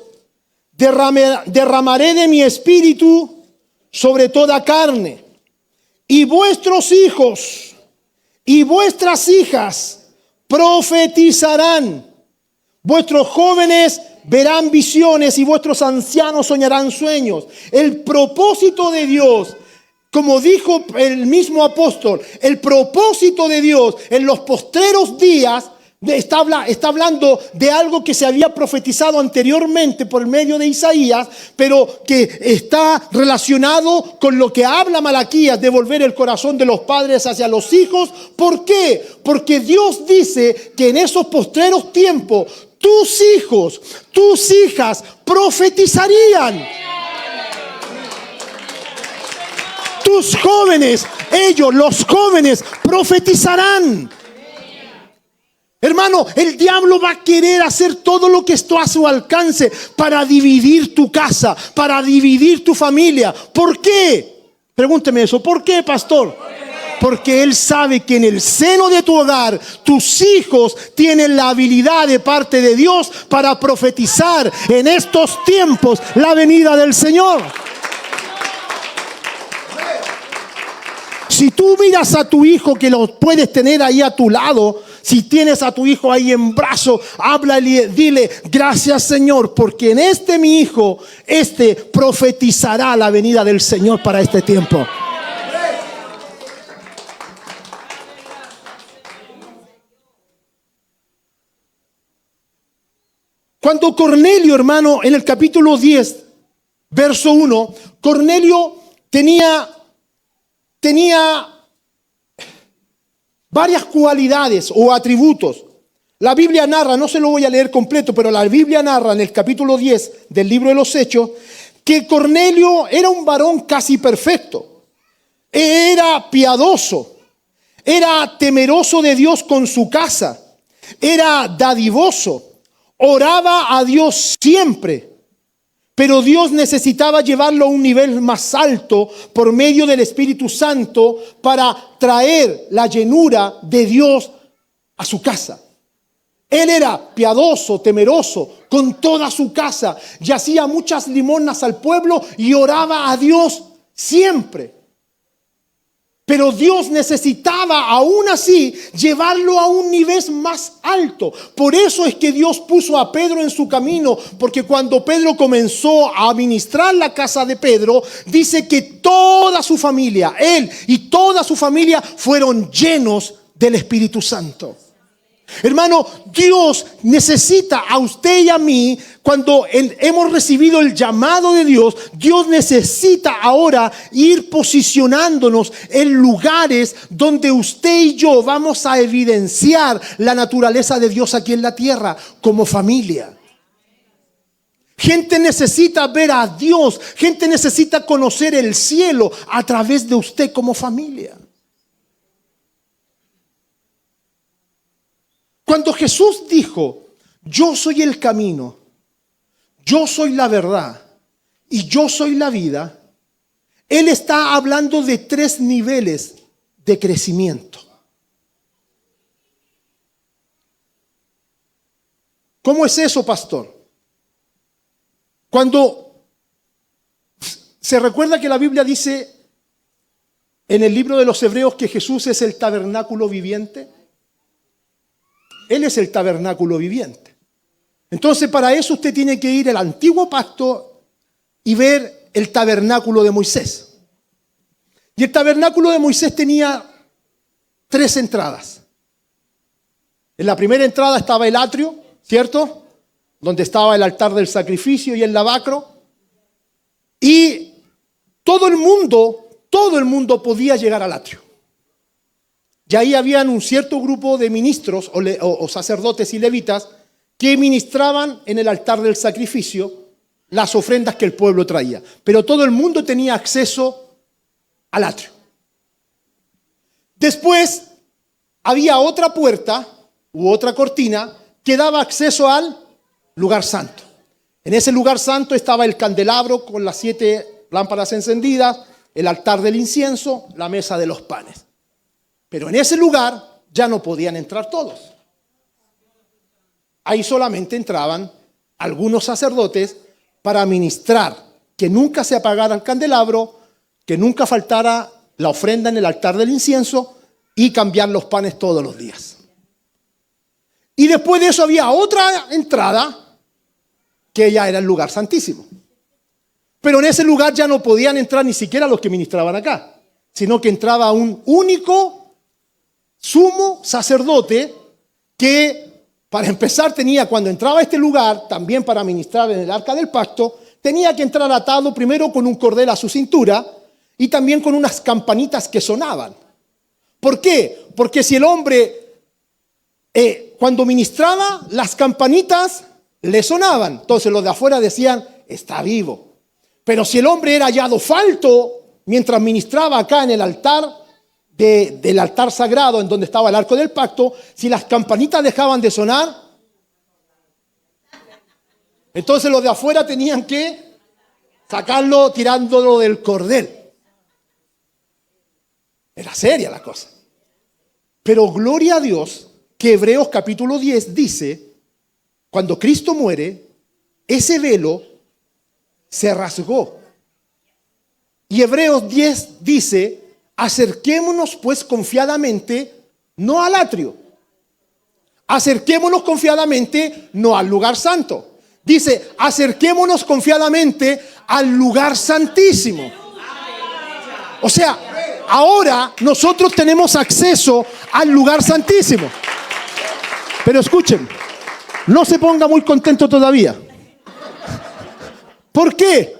derramaré de mi espíritu sobre toda carne, y vuestros hijos y vuestras hijas profetizarán. Vuestros jóvenes verán visiones y vuestros ancianos soñarán sueños. El propósito de Dios, como dijo el mismo apóstol, el propósito de Dios en los postreros días está hablando de algo que se había profetizado anteriormente por medio de Isaías, pero que está relacionado con lo que habla Malaquías de volver el corazón de los padres hacia los hijos. ¿Por qué? Porque Dios dice que en esos postreros tiempos tus hijos, tus hijas profetizarían. Tus jóvenes, ellos, los jóvenes, profetizarán. Hermano, el diablo va a querer hacer todo lo que está a su alcance para dividir tu casa, para dividir tu familia. ¿Por qué? Pregúnteme eso. ¿Por qué, pastor? Porque él sabe que en el seno de tu hogar tus hijos tienen la habilidad de parte de Dios para profetizar en estos tiempos la venida del Señor. Si tú miras a tu hijo, que lo puedes tener ahí a tu lado, si tienes a tu hijo ahí en brazo, háblale, dile: gracias, Señor, porque en este mi hijo, profetizará la venida del Señor para este tiempo. Cuando Cornelio, hermano, en el capítulo 10, verso 1, Cornelio tenía varias cualidades o atributos. La Biblia narra, no se lo voy a leer completo, pero la Biblia narra en el capítulo 10 del libro de los Hechos que Cornelio era un varón casi perfecto. Era piadoso, era temeroso de Dios con su casa, era dadivoso, oraba a Dios siempre. Pero Dios necesitaba llevarlo a un nivel más alto por medio del Espíritu Santo para traer la llenura de Dios a su casa. Él era piadoso, temeroso con toda su casa y hacía muchas limosnas al pueblo y oraba a Dios siempre. Pero Dios necesitaba aún así llevarlo a un nivel más alto. Por eso es que Dios puso a Pedro en su camino, porque cuando Pedro comenzó a administrar la casa de Pedro, dice que toda su familia, él y toda su familia fueron llenos del Espíritu Santo. Hermano, Dios necesita a usted y a mí. Cuando hemos recibido el llamado de Dios, Dios necesita ahora ir posicionándonos en lugares donde usted y yo vamos a evidenciar la naturaleza de Dios aquí en la tierra como familia. Gente necesita ver a Dios, gente necesita conocer el cielo a través de usted como familia. Cuando Jesús dijo: yo soy el camino, yo soy la verdad y yo soy la vida, Él está hablando de 3 niveles de crecimiento. ¿Cómo es eso, pastor? Cuando se recuerda que la Biblia dice en el libro de los Hebreos que Jesús es el tabernáculo viviente. Él es el tabernáculo viviente. Entonces, para eso usted tiene que ir al antiguo pacto y ver el tabernáculo de Moisés. Y el tabernáculo de Moisés tenía 3 entradas. En la primera entrada estaba el atrio, ¿cierto? Donde estaba el altar del sacrificio y el lavacro. Y todo el mundo podía llegar al atrio. Y ahí habían un cierto grupo de ministros o sacerdotes y levitas que ministraban en el altar del sacrificio las ofrendas que el pueblo traía. Pero todo el mundo tenía acceso al atrio. Después había otra puerta u otra cortina que daba acceso al lugar santo. En ese lugar santo estaba el candelabro con las 7 lámparas encendidas, el altar del incienso, la mesa de los panes. Pero en ese lugar ya no podían entrar todos. Ahí solamente entraban algunos sacerdotes para ministrar, que nunca se apagara el candelabro, que nunca faltara la ofrenda en el altar del incienso y cambiar los panes todos los días. Y después de eso había otra entrada que ya era el lugar santísimo. Pero en ese lugar ya no podían entrar ni siquiera los que ministraban acá, sino que entraba un único sumo sacerdote que, para empezar, tenía, cuando entraba a este lugar, también para ministrar en el arca del pacto, tenía que entrar atado primero con un cordel a su cintura y también con unas campanitas que sonaban. ¿Por qué? Porque si el hombre, cuando ministraba, las campanitas le sonaban. Entonces los de afuera decían, está vivo. Pero si el hombre era hallado falto mientras ministraba acá en el altar, del altar sagrado en donde estaba el arco del pacto, si las campanitas dejaban de sonar, entonces los de afuera tenían que sacarlo tirándolo del cordel. Era seria la cosa. Pero gloria a Dios que Hebreos capítulo 10 dice, cuando Cristo muere, ese velo se rasgó. Y Hebreos 10 dice, acerquémonos pues confiadamente, no al atrio. Acerquémonos confiadamente, no al lugar santo. Dice, acerquémonos confiadamente al lugar santísimo. O sea, ahora nosotros tenemos acceso al lugar santísimo. Pero escuchen, no se ponga muy contento todavía. ¿Por qué?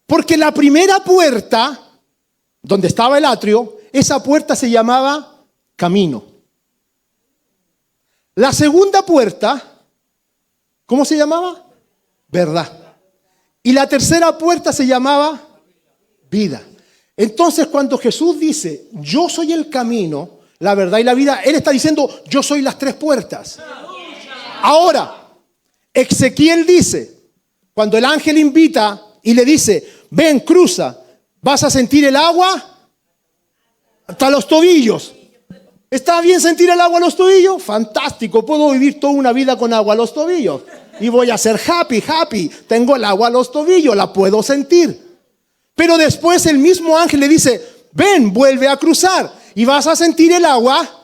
Porque la primera puerta, donde estaba el atrio, esa puerta se llamaba camino. La segunda puerta, ¿cómo se llamaba? Verdad. Y la tercera puerta se llamaba vida. Entonces, cuando Jesús dice, yo soy el camino, la verdad y la vida, Él está diciendo, yo soy las tres puertas. Ahora, Ezequiel dice, cuando el ángel invita y le dice, ven, cruza, vas a sentir el agua hasta los tobillos. ¿Está bien sentir el agua a los tobillos? Fantástico, puedo vivir toda una vida con agua a los tobillos. Y voy a ser happy. Tengo el agua a los tobillos, la puedo sentir. Pero después el mismo ángel le dice, ven, vuelve a cruzar y vas a sentir el agua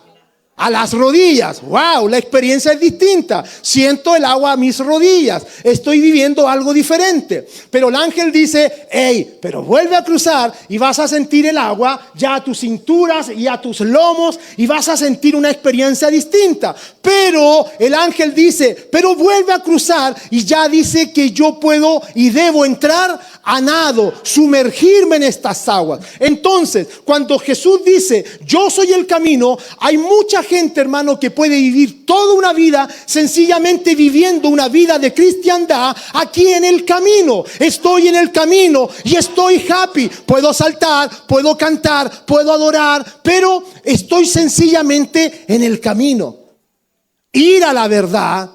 a las rodillas. ¡Wow! La experiencia es distinta. Siento el agua a mis rodillas. Estoy viviendo algo diferente. Pero el ángel dice, hey, pero vuelve a cruzar y vas a sentir el agua ya a tus cinturas y a tus lomos y vas a sentir una experiencia distinta. Pero el ángel dice, pero vuelve a cruzar y ya dice que yo puedo y debo entrar a nado, sumergirme en estas aguas. Entonces, cuando Jesús dice, yo soy el camino, hay mucha gente, hermano, que puede vivir toda una vida sencillamente viviendo una vida de cristiandad aquí en el camino. Estoy en el camino y estoy happy. Puedo saltar, puedo cantar, puedo adorar, pero estoy sencillamente en el camino. Ir a la verdad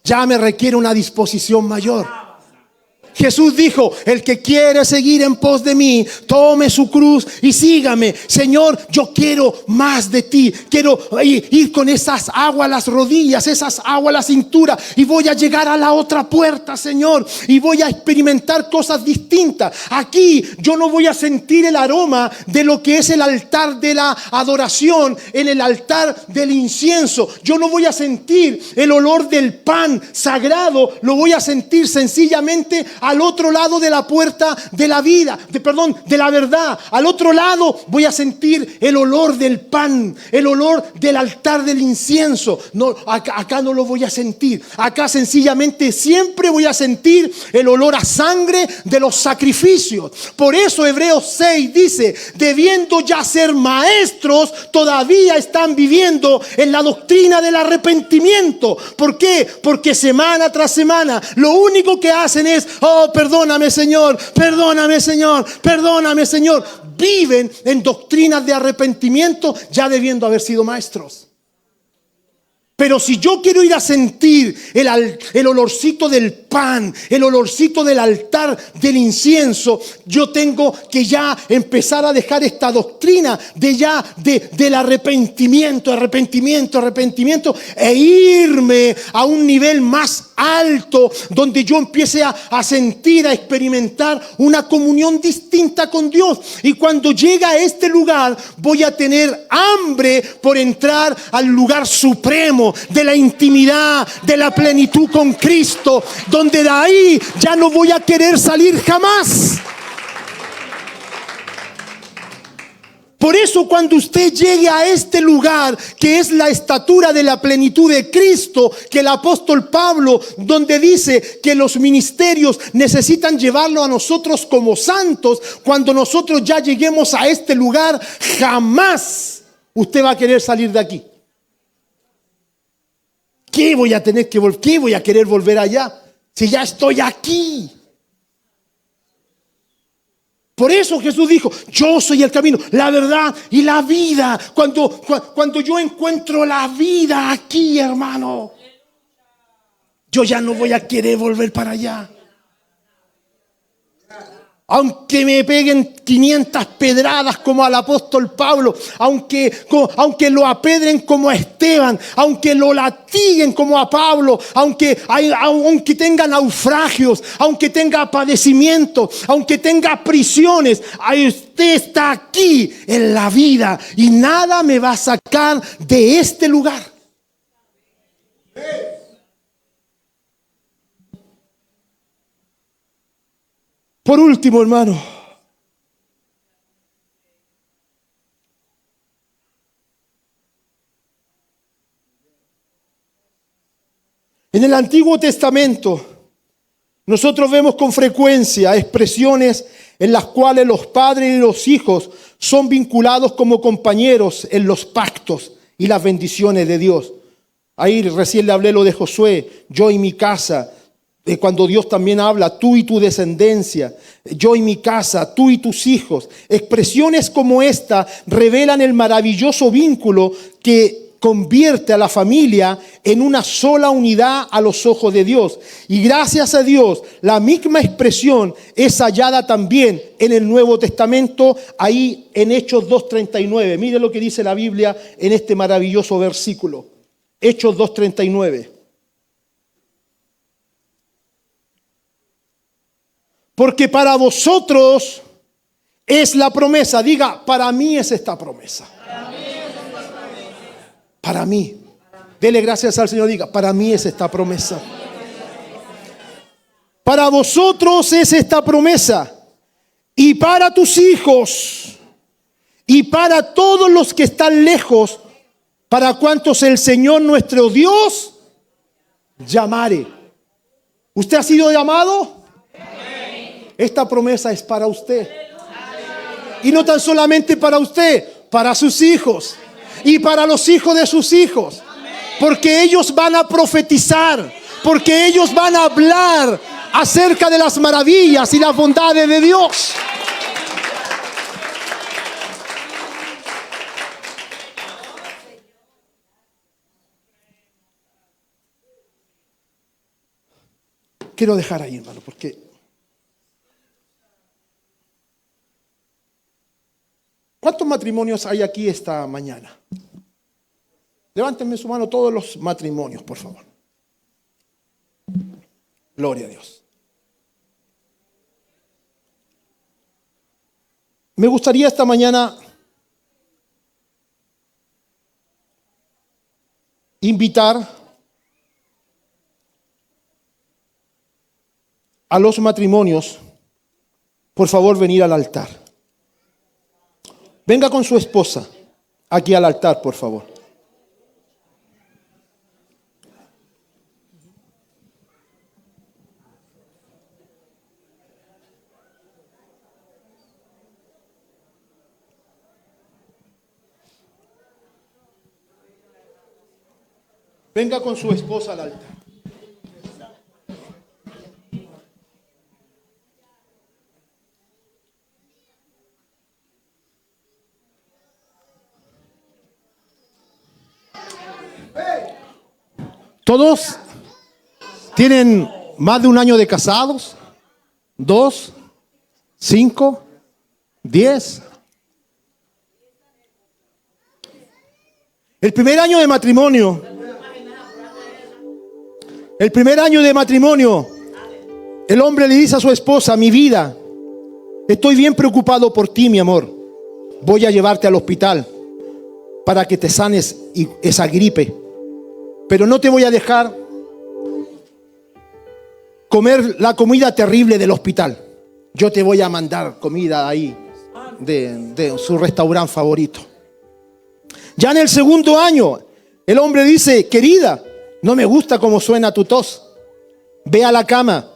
ya me requiere una disposición mayor. Jesús dijo, el que quiere seguir en pos de mí, tome su cruz y sígame. Señor, yo quiero más de ti. Quiero ir con esas aguas a las rodillas, esas aguas a la cintura. Y voy a llegar a la otra puerta, Señor. Y voy a experimentar cosas distintas. Aquí yo no voy a sentir el aroma de lo que es el altar de la adoración, en el altar del incienso. Yo no voy a sentir el olor del pan sagrado. Lo voy a sentir sencillamente al otro lado de la puerta de la vida, de la verdad. Al otro lado voy a sentir el olor del pan, el olor del altar del incienso. No, acá no lo voy a sentir. Acá sencillamente siempre voy a sentir el olor a sangre de los sacrificios. Por eso Hebreos 6 dice, debiendo ya ser maestros, todavía están viviendo en la doctrina del arrepentimiento. ¿Por qué? Porque semana tras semana lo único que hacen es, oh, perdóname, Señor, perdóname, Señor, perdóname, Señor. Viven en doctrinas de arrepentimiento ya debiendo haber sido maestros. Pero si yo quiero ir a sentir el olorcito del pan, el olorcito del altar del incienso, yo tengo que ya empezar a dejar esta doctrina del arrepentimiento e irme a un nivel más alto donde yo empiece a sentir, a experimentar una comunión distinta con Dios. Y cuando llegue a este lugar voy a tener hambre por entrar al lugar supremo de la intimidad, de la plenitud con Cristo, donde de ahí ya no voy a querer salir jamás. Por eso cuando usted llegue a este lugar, que es la estatura de la plenitud de Cristo, que el apóstol Pablo, donde dice que los ministerios necesitan llevarlo a nosotros como santos, cuando nosotros ya lleguemos a este lugar, jamás usted va a querer salir de aquí. ¿Qué voy a tener que volver? ¿Qué voy a querer volver allá? Si ya estoy aquí. Por eso Jesús dijo, yo soy el camino, la verdad y la vida. Cuando yo encuentro la vida aquí, hermano, yo ya no voy a querer volver para allá. Aunque me peguen 500 pedradas como al apóstol Pablo, aunque lo apedren como a Esteban, aunque lo latiguen como a Pablo, aunque tenga naufragios, aunque tenga padecimientos, aunque tenga prisiones, usted está aquí en la vida y nada me va a sacar de este lugar. Por último, hermano, en el Antiguo Testamento nosotros vemos con frecuencia expresiones en las cuales los padres y los hijos son vinculados como compañeros en los pactos y las bendiciones de Dios. Ahí recién le hablé lo de Josué, yo y mi casa. Cuando Dios también habla, tú y tu descendencia, yo y mi casa, tú y tus hijos. Expresiones como esta revelan el maravilloso vínculo que convierte a la familia en una sola unidad a los ojos de Dios. Y gracias a Dios, la misma expresión es hallada también en el Nuevo Testamento, ahí en Hechos 2:39. Mire lo que dice la Biblia en este maravilloso versículo. Hechos 2:39. Porque para vosotros es la promesa. Diga, para mí es esta promesa. Para mí. Dele gracias al Señor. Diga, para mí es esta promesa. Para vosotros es esta promesa. Y para tus hijos. Y para todos los que están lejos. Para cuantos el Señor nuestro Dios llamare. ¿Usted ha sido llamado? Esta promesa es para usted. Y no tan solamente para usted, para sus hijos. Y para los hijos de sus hijos. Porque ellos van a profetizar. Porque ellos van a hablar acerca de las maravillas y las bondades de Dios. Quiero dejar ahí, hermano, porque ¿cuántos matrimonios hay aquí esta mañana? Levántenme su mano todos los matrimonios, por favor. Gloria a Dios. Me gustaría esta mañana invitar a los matrimonios, por favor, venir al altar. Venga con su esposa aquí al altar, por favor. Venga con su esposa al altar. ¿Todos tienen más de un año de casados, 2, 5, 10. El primer año de matrimonio. El primer año de matrimonio, el hombre le dice a su esposa: mi vida, estoy bien preocupado por ti, mi amor. Voy a llevarte al hospital para que te sanes esa gripe. Pero no te voy a dejar comer la comida terrible del hospital. Yo te voy a mandar comida ahí de su restaurante favorito. Ya en el segundo año, el hombre dice: querida, no me gusta cómo suena tu tos. Ve a la cama.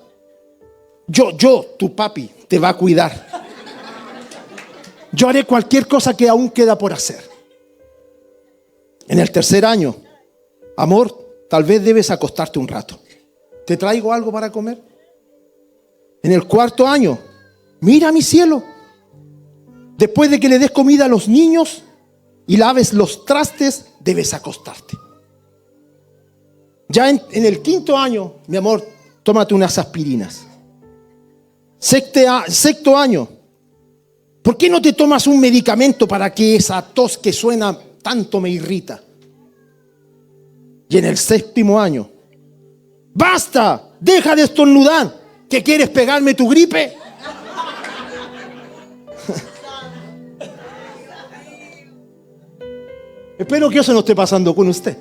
Tu papi, te va a cuidar. Yo haré cualquier cosa que aún queda por hacer. En el tercer año, amor, tal vez debes acostarte un rato. ¿Te traigo algo para comer? En el cuarto año, mira mi cielo. Después de que le des comida a los niños y laves los trastes, debes acostarte. Ya en el quinto año, mi amor, tómate unas aspirinas. Sexto año, ¿por qué no te tomas un medicamento para que esa tos que suena tanto me irrita? Y en el séptimo año, ¡basta! Deja de estornudar. ¿Qué quieres, pegarme tu gripe? Espero que eso no esté pasando con usted.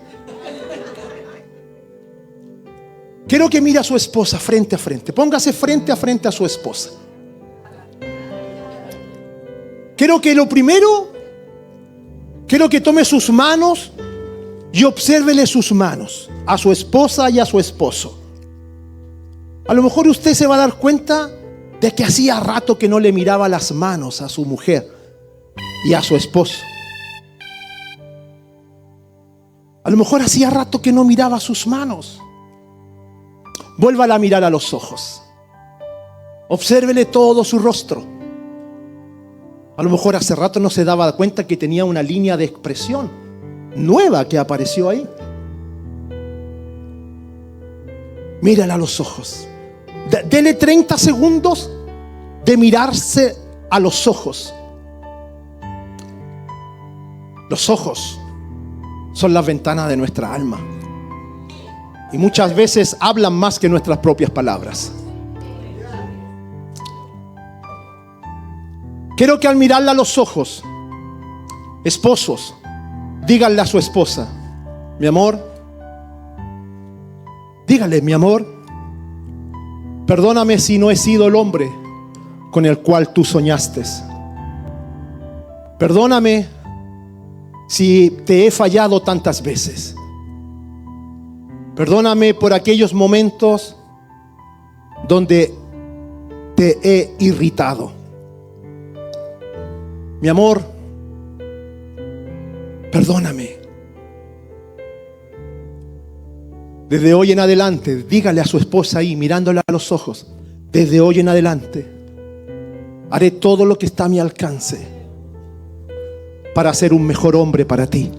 Quiero que mire a su esposa frente a frente. Póngase frente a frente a su esposa. Quiero que lo primero, quiero que tome sus manos y obsérvele sus manos a su esposa y a su esposo. A lo mejor usted se va a dar cuenta de que hacía rato que no le miraba las manos a su mujer y a su esposo. A lo mejor hacía rato que no miraba sus manos. Vuélvala a mirar a los ojos. Obsérvele todo su rostro. A lo mejor hace rato no se daba cuenta que tenía una línea de expresión nueva que apareció ahí. Mírala a los ojos. Dele 30 segundos de mirarse a los ojos. Los ojos son las ventanas de nuestra alma. Y muchas veces hablan más que nuestras propias palabras. Quiero que al mirarla a los ojos, esposos, díganle a su esposa: mi amor, dígale: mi amor, perdóname si no he sido el hombre con el cual tú soñaste. Perdóname si te he fallado tantas veces. Perdóname por aquellos momentos donde te he irritado. Mi amor, perdóname. Desde hoy en adelante, dígale a su esposa ahí, mirándola a los ojos: desde hoy en adelante haré todo lo que está a mi alcance para ser un mejor hombre para ti.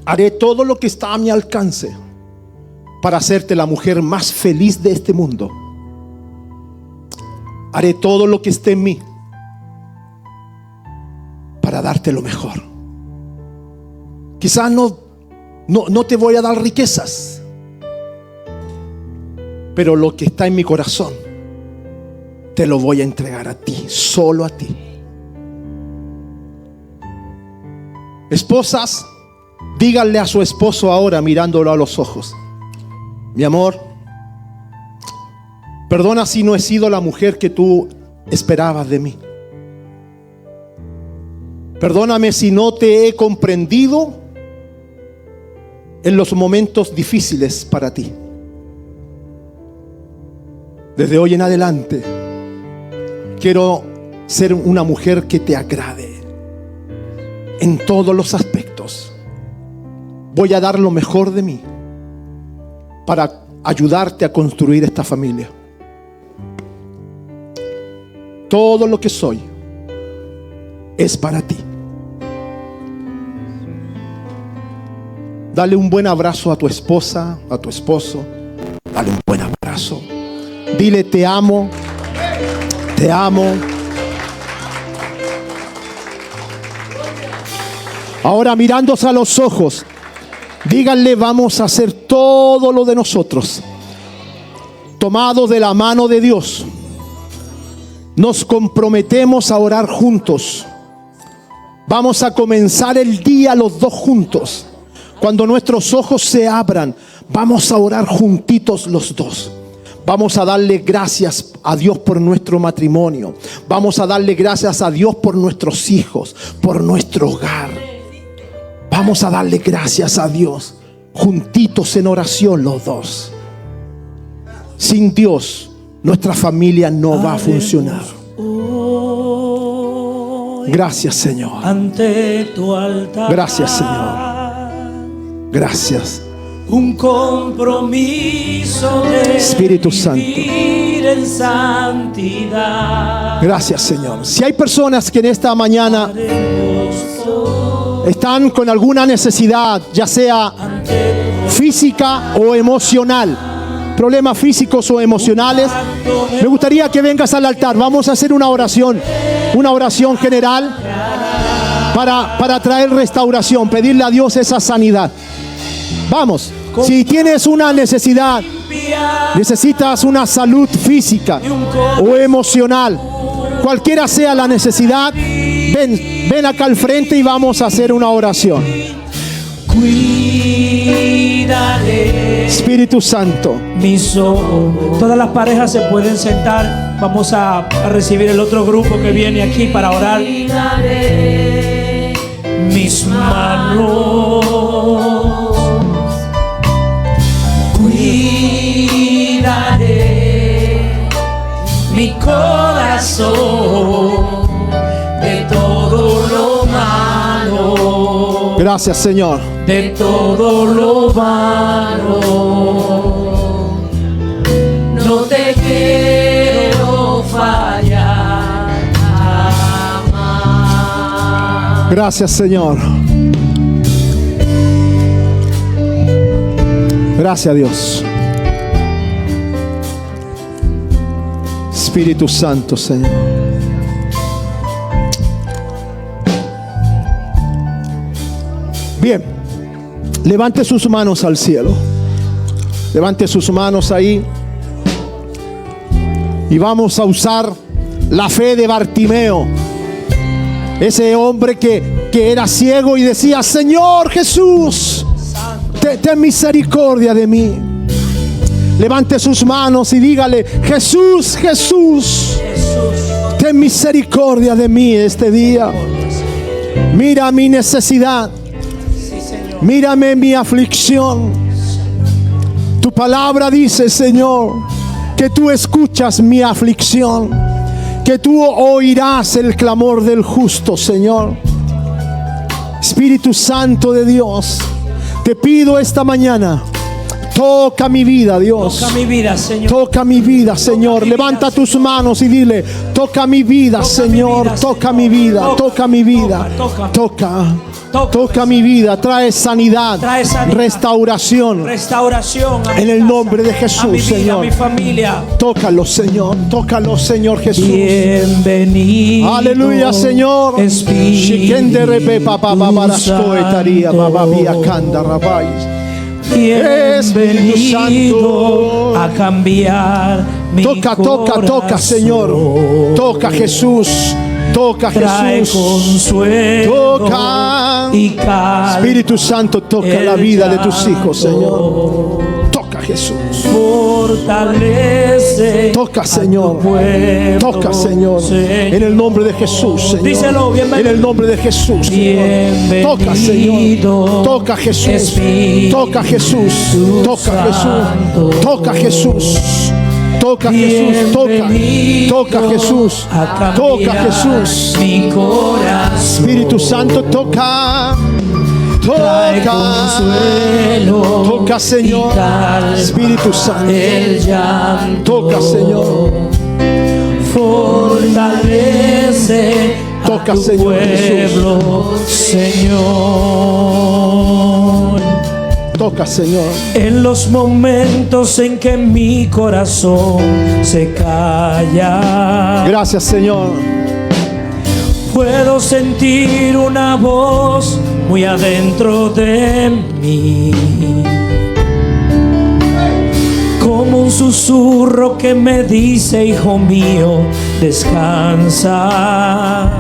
Haré todo lo que está a mi alcance para hacerte la mujer más feliz de este mundo. Haré todo lo que esté en mí para darte lo mejor. Quizás no te voy a dar riquezas, pero lo que está en mi corazón te lo voy a entregar a ti, solo a ti. Esposas, díganle a su esposo ahora, mirándolo a los ojos: mi amor, perdona si no he sido la mujer que tú esperabas de mí. Perdóname si no te he comprendido en los momentos difíciles para ti. Desde hoy en adelante quiero ser una mujer que te agrade en todos los aspectos. Voy a dar lo mejor de mí para ayudarte a construir esta familia. Todo lo que soy es para ti. Dale un buen abrazo a tu esposa, a tu esposo. Dale un buen abrazo. Dile, te amo. Te amo. Ahora, mirándose a los ojos, díganle, vamos a hacer todo lo de nosotros. Tomados de la mano de Dios, nos comprometemos a orar juntos. Vamos a comenzar el día los dos juntos. Cuando nuestros ojos se abran, vamos a orar juntitos los dos. Vamos a darle gracias a Dios por nuestro matrimonio. Vamos a darle gracias a Dios por nuestros hijos, por nuestro hogar. Vamos a darle gracias a Dios juntitos en oración los dos. Sin Dios, nuestra familia no va a funcionar. Gracias, Señor. Ante tu altar. Gracias, Señor. Gracias. Un compromiso de Espíritu Santo. vivir en santidad. Gracias, Señor. Si hay personas que en esta mañana están con alguna necesidad, ya sea física o emocional, problemas físicos o emocionales, me gustaría que vengas al altar. Vamos a hacer una oración general para traer restauración, pedirle a Dios esa sanidad. Vamos, si tienes una necesidad, necesitas una salud física o emocional, cualquiera sea la necesidad, ven acá al frente y vamos a hacer una oración. Cuídale, Espíritu Santo. mis ojos. Todas las parejas se pueden sentar. Vamos a recibir el otro grupo que viene aquí para orar. Cuídale, mis manos. Cuídale mi corazón de todo lo malo. Gracias, Señor. De todo lo malo. No te quiero fallar jamás. Gracias, Señor. Gracias, Dios. Espíritu Santo, Señor. Bien, levante sus manos al cielo. Levante sus manos ahí. Y vamos a usar la fe de Bartimeo. Ese hombre que era ciego y decía, Señor Jesús, ten misericordia de mí. Levante sus manos y dígale, Jesús, Jesús, ten misericordia de mí este día. Mira mi necesidad. Mírame mi aflicción. Tu palabra dice, Señor, que tú escuchas mi aflicción, que tú oirás el clamor del justo, Señor. Espíritu Santo de Dios, te pido esta mañana, toca mi vida, Dios. Toca mi vida, Señor. Toca mi vida, Señor. Levanta tus manos y dile, toca mi vida, Señor. Toca mi vida, toca mi vida. Toca mi vida, trae sanidad, restauración. En el nombre de Jesús, Señor. A mi familia. Tócalo, Señor. Tócalo, Señor Jesús. Bienvenido. Aleluya, Señor. Espíritu Bienvenido a cambiar mi Toca, Señor. Toca, Jesús. Toca, Trae Jesús. Consuelo Toca. y calma. Espíritu Santo, toca la vida de tus hijos, Señor. Toca, Jesús. Fortalece. Toca, Señor. Toca, Señor. En el nombre de Jesús, Señor. Díselo, bienvenido. En el nombre de Jesús, Señor. Toca, Señor. Toca, Jesús. Toca, Jesús. Toca, Jesús. Toca, Jesús. Toca, Jesús, toca Jesús, toca Jesús. Mi corazón. Espíritu Santo, toca. Toca, Señor. Espíritu Santo, toca, Señor. Fortalece. Toca, a tu Señor pueblo, Señor. Toca, Señor. En los momentos en que mi corazón se calla, Gracias, Señor. puedo sentir una voz muy adentro de mí, como un susurro que me dice: hijo mío, descansa.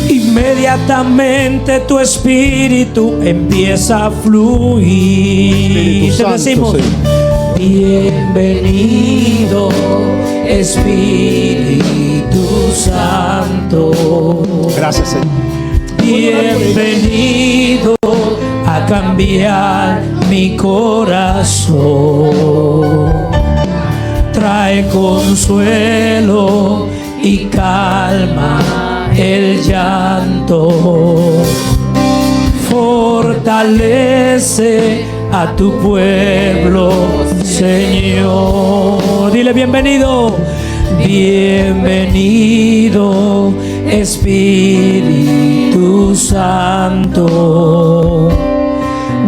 Inmediatamente tu espíritu empieza a fluir. Espíritu Te Santo, decimos: Señor. bienvenido Espíritu Santo. Gracias, Señor. Bienvenido a cambiar mi corazón. Trae consuelo y calma el llanto. Fortalece a tu pueblo, Señor. Dile: bienvenido. Bienvenido Espíritu Santo.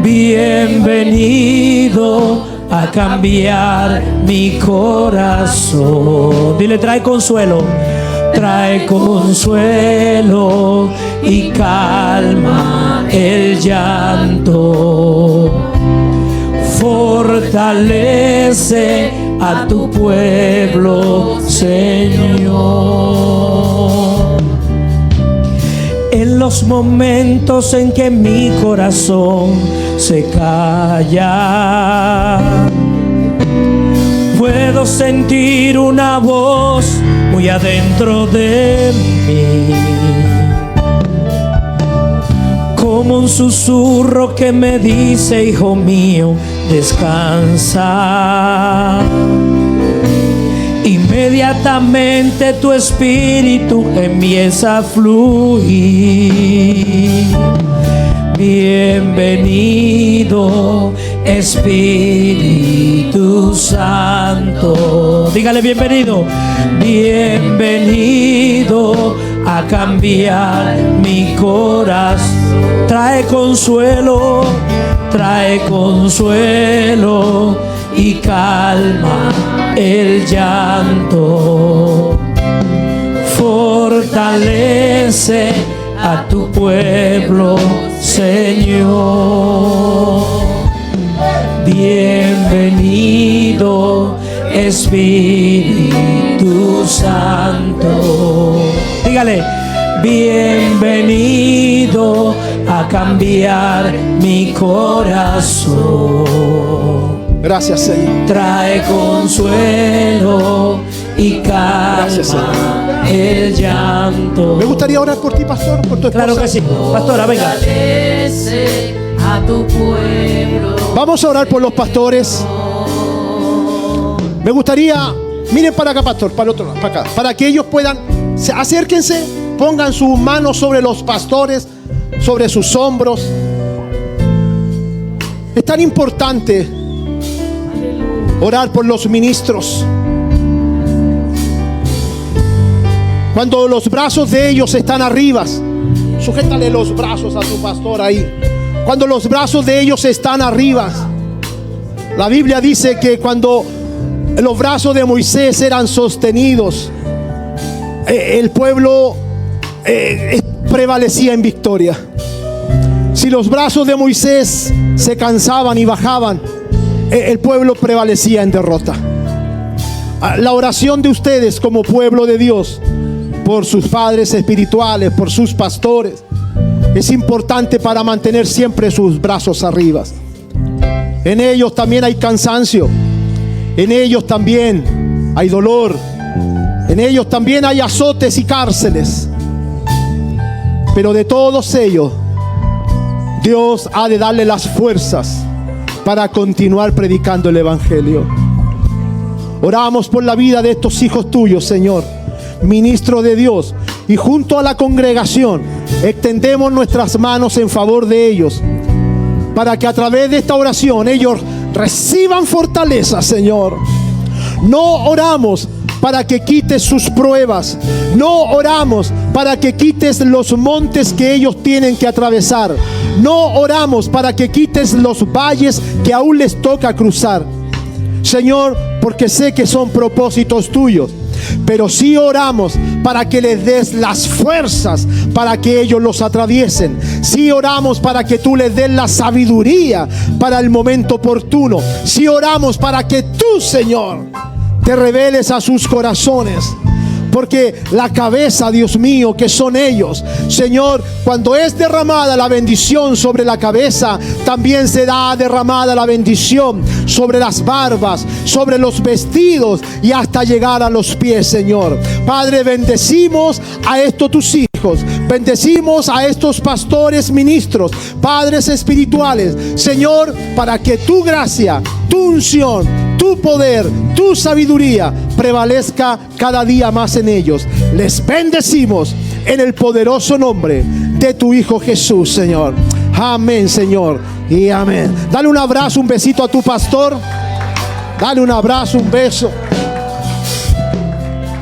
Bienvenido a cambiar mi corazón. Dile: trae consuelo. Trae consuelo y calma el llanto. Fortalece a tu pueblo, Señor. En los momentos en que mi corazón se calla, puedo sentir una voz muy adentro de mí, como un susurro que me dice: hijo mío, descansa. Inmediatamente tu espíritu empieza a fluir. Bienvenido Espíritu Santo. Dígale: bienvenido. Bienvenido a cambiar mi corazón. Trae consuelo, trae consuelo y calma el llanto. Fortalece a tu pueblo, Señor. Bienvenido Espíritu Santo. Dígale: bienvenido a cambiar mi corazón. Gracias, Señor. Trae consuelo y calma Gracias, el llanto. Me gustaría orar por ti, pastor, por tu esposa. Claro que sí. Pastora, venga. Fortalece a tu pueblo. Vamos a orar por los pastores. Me gustaría, miren para acá, pastor, para el otro lado, para acá, para que ellos puedan, acérquense, pongan sus manos sobre los pastores, sobre sus hombros. Es tan importante orar por los ministros. Cuando los brazos de ellos están arriba, sujétale los brazos a tu pastor ahí. Cuando los brazos de ellos están arriba, la Biblia dice que cuando los brazos de Moisés eran sostenidos, el pueblo prevalecía en victoria. Si los brazos de Moisés se cansaban y bajaban, el pueblo prevalecía en derrota. La oración de ustedes como pueblo de Dios, por sus padres espirituales, por sus pastores, es importante para mantener siempre sus brazos arriba. En ellos también hay cansancio, en ellos también hay dolor, en ellos también hay azotes y cárceles, pero de todos ellos Dios ha de darle las fuerzas para continuar predicando el evangelio. Oramos por la vida de estos hijos tuyos, Señor, ministro de Dios, y junto a la congregación extendemos nuestras manos en favor de ellos, para que a través de esta oración ellos reciban fortaleza, Señor, No oramos para que quites sus pruebas. No oramos para que quites los montes que ellos tienen que atravesar. No oramos para que quites los valles que aún les toca cruzar, Señor, porque sé que son propósitos tuyos. Pero sí oramos para que les des las fuerzas para que ellos los atraviesen. Sí oramos para que tú les des la sabiduría para el momento oportuno. Sí oramos para que tú, Señor, te reveles a sus corazones. Porque la cabeza, Dios mío, que son ellos, Señor, cuando es derramada la bendición sobre la cabeza, también será derramada la bendición sobre las barbas, sobre los vestidos y hasta llegar a los pies, Señor. Padre, bendecimos a estos tus hijos, bendecimos a estos pastores, ministros, padres espirituales, Señor, para que tu gracia, tu unción, tu poder, tu sabiduría prevalezca cada día más en ellos. Les bendecimos en el poderoso nombre de tu Hijo Jesús, Señor. Amén, Señor, y amén. Dale un abrazo, un besito a tu pastor. Dale un abrazo, un beso.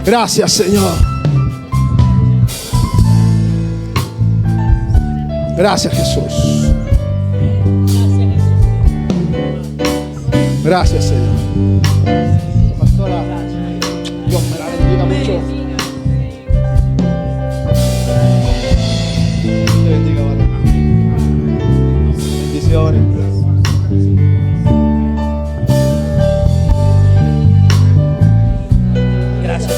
Gracias, Señor. Gracias, Jesús. Gracias, Señor. Pastora, Dios me la bendiga mucho. Te bendiga, varón. Bendiciones. Gracias.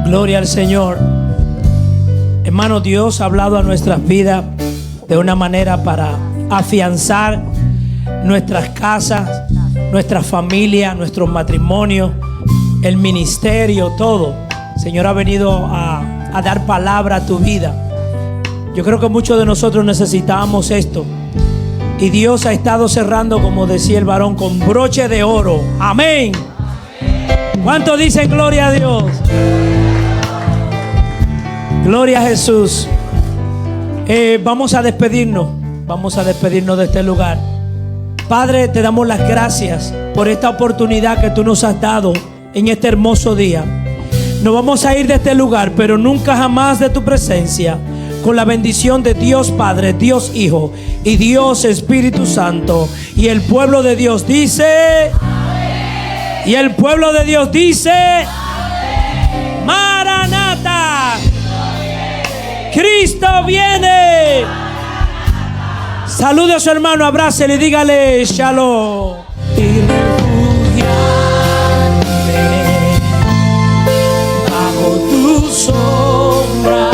Gloria al Señor. Hermano, Dios ha hablado a nuestras vidas de una manera para afianzar nuestras casas, nuestra familia, nuestros matrimonios, el ministerio, todo. El Señor ha venido a dar palabra a tu vida. Yo creo que muchos de nosotros necesitábamos esto. Y Dios ha estado cerrando, como decía el varón, con broche de oro. Amén. ¿Cuántos dicen gloria a Dios? Gloria a Jesús. Vamos a despedirnos. Vamos a despedirnos de este lugar. Padre, te damos las gracias por esta oportunidad que tú nos has dado en este hermoso día. Nos vamos a ir de este lugar, pero nunca jamás de tu presencia, con la bendición de Dios Padre, Dios Hijo y Dios Espíritu Santo. Y el pueblo de Dios dice amén. Y el pueblo de Dios dice amén. Maranata, Cristo viene. Salude a su hermano, abrácele y dígale shalom. Y refugiarme bajo tu sombra,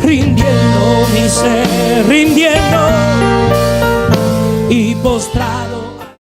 rindiendo mi ser, rindiendo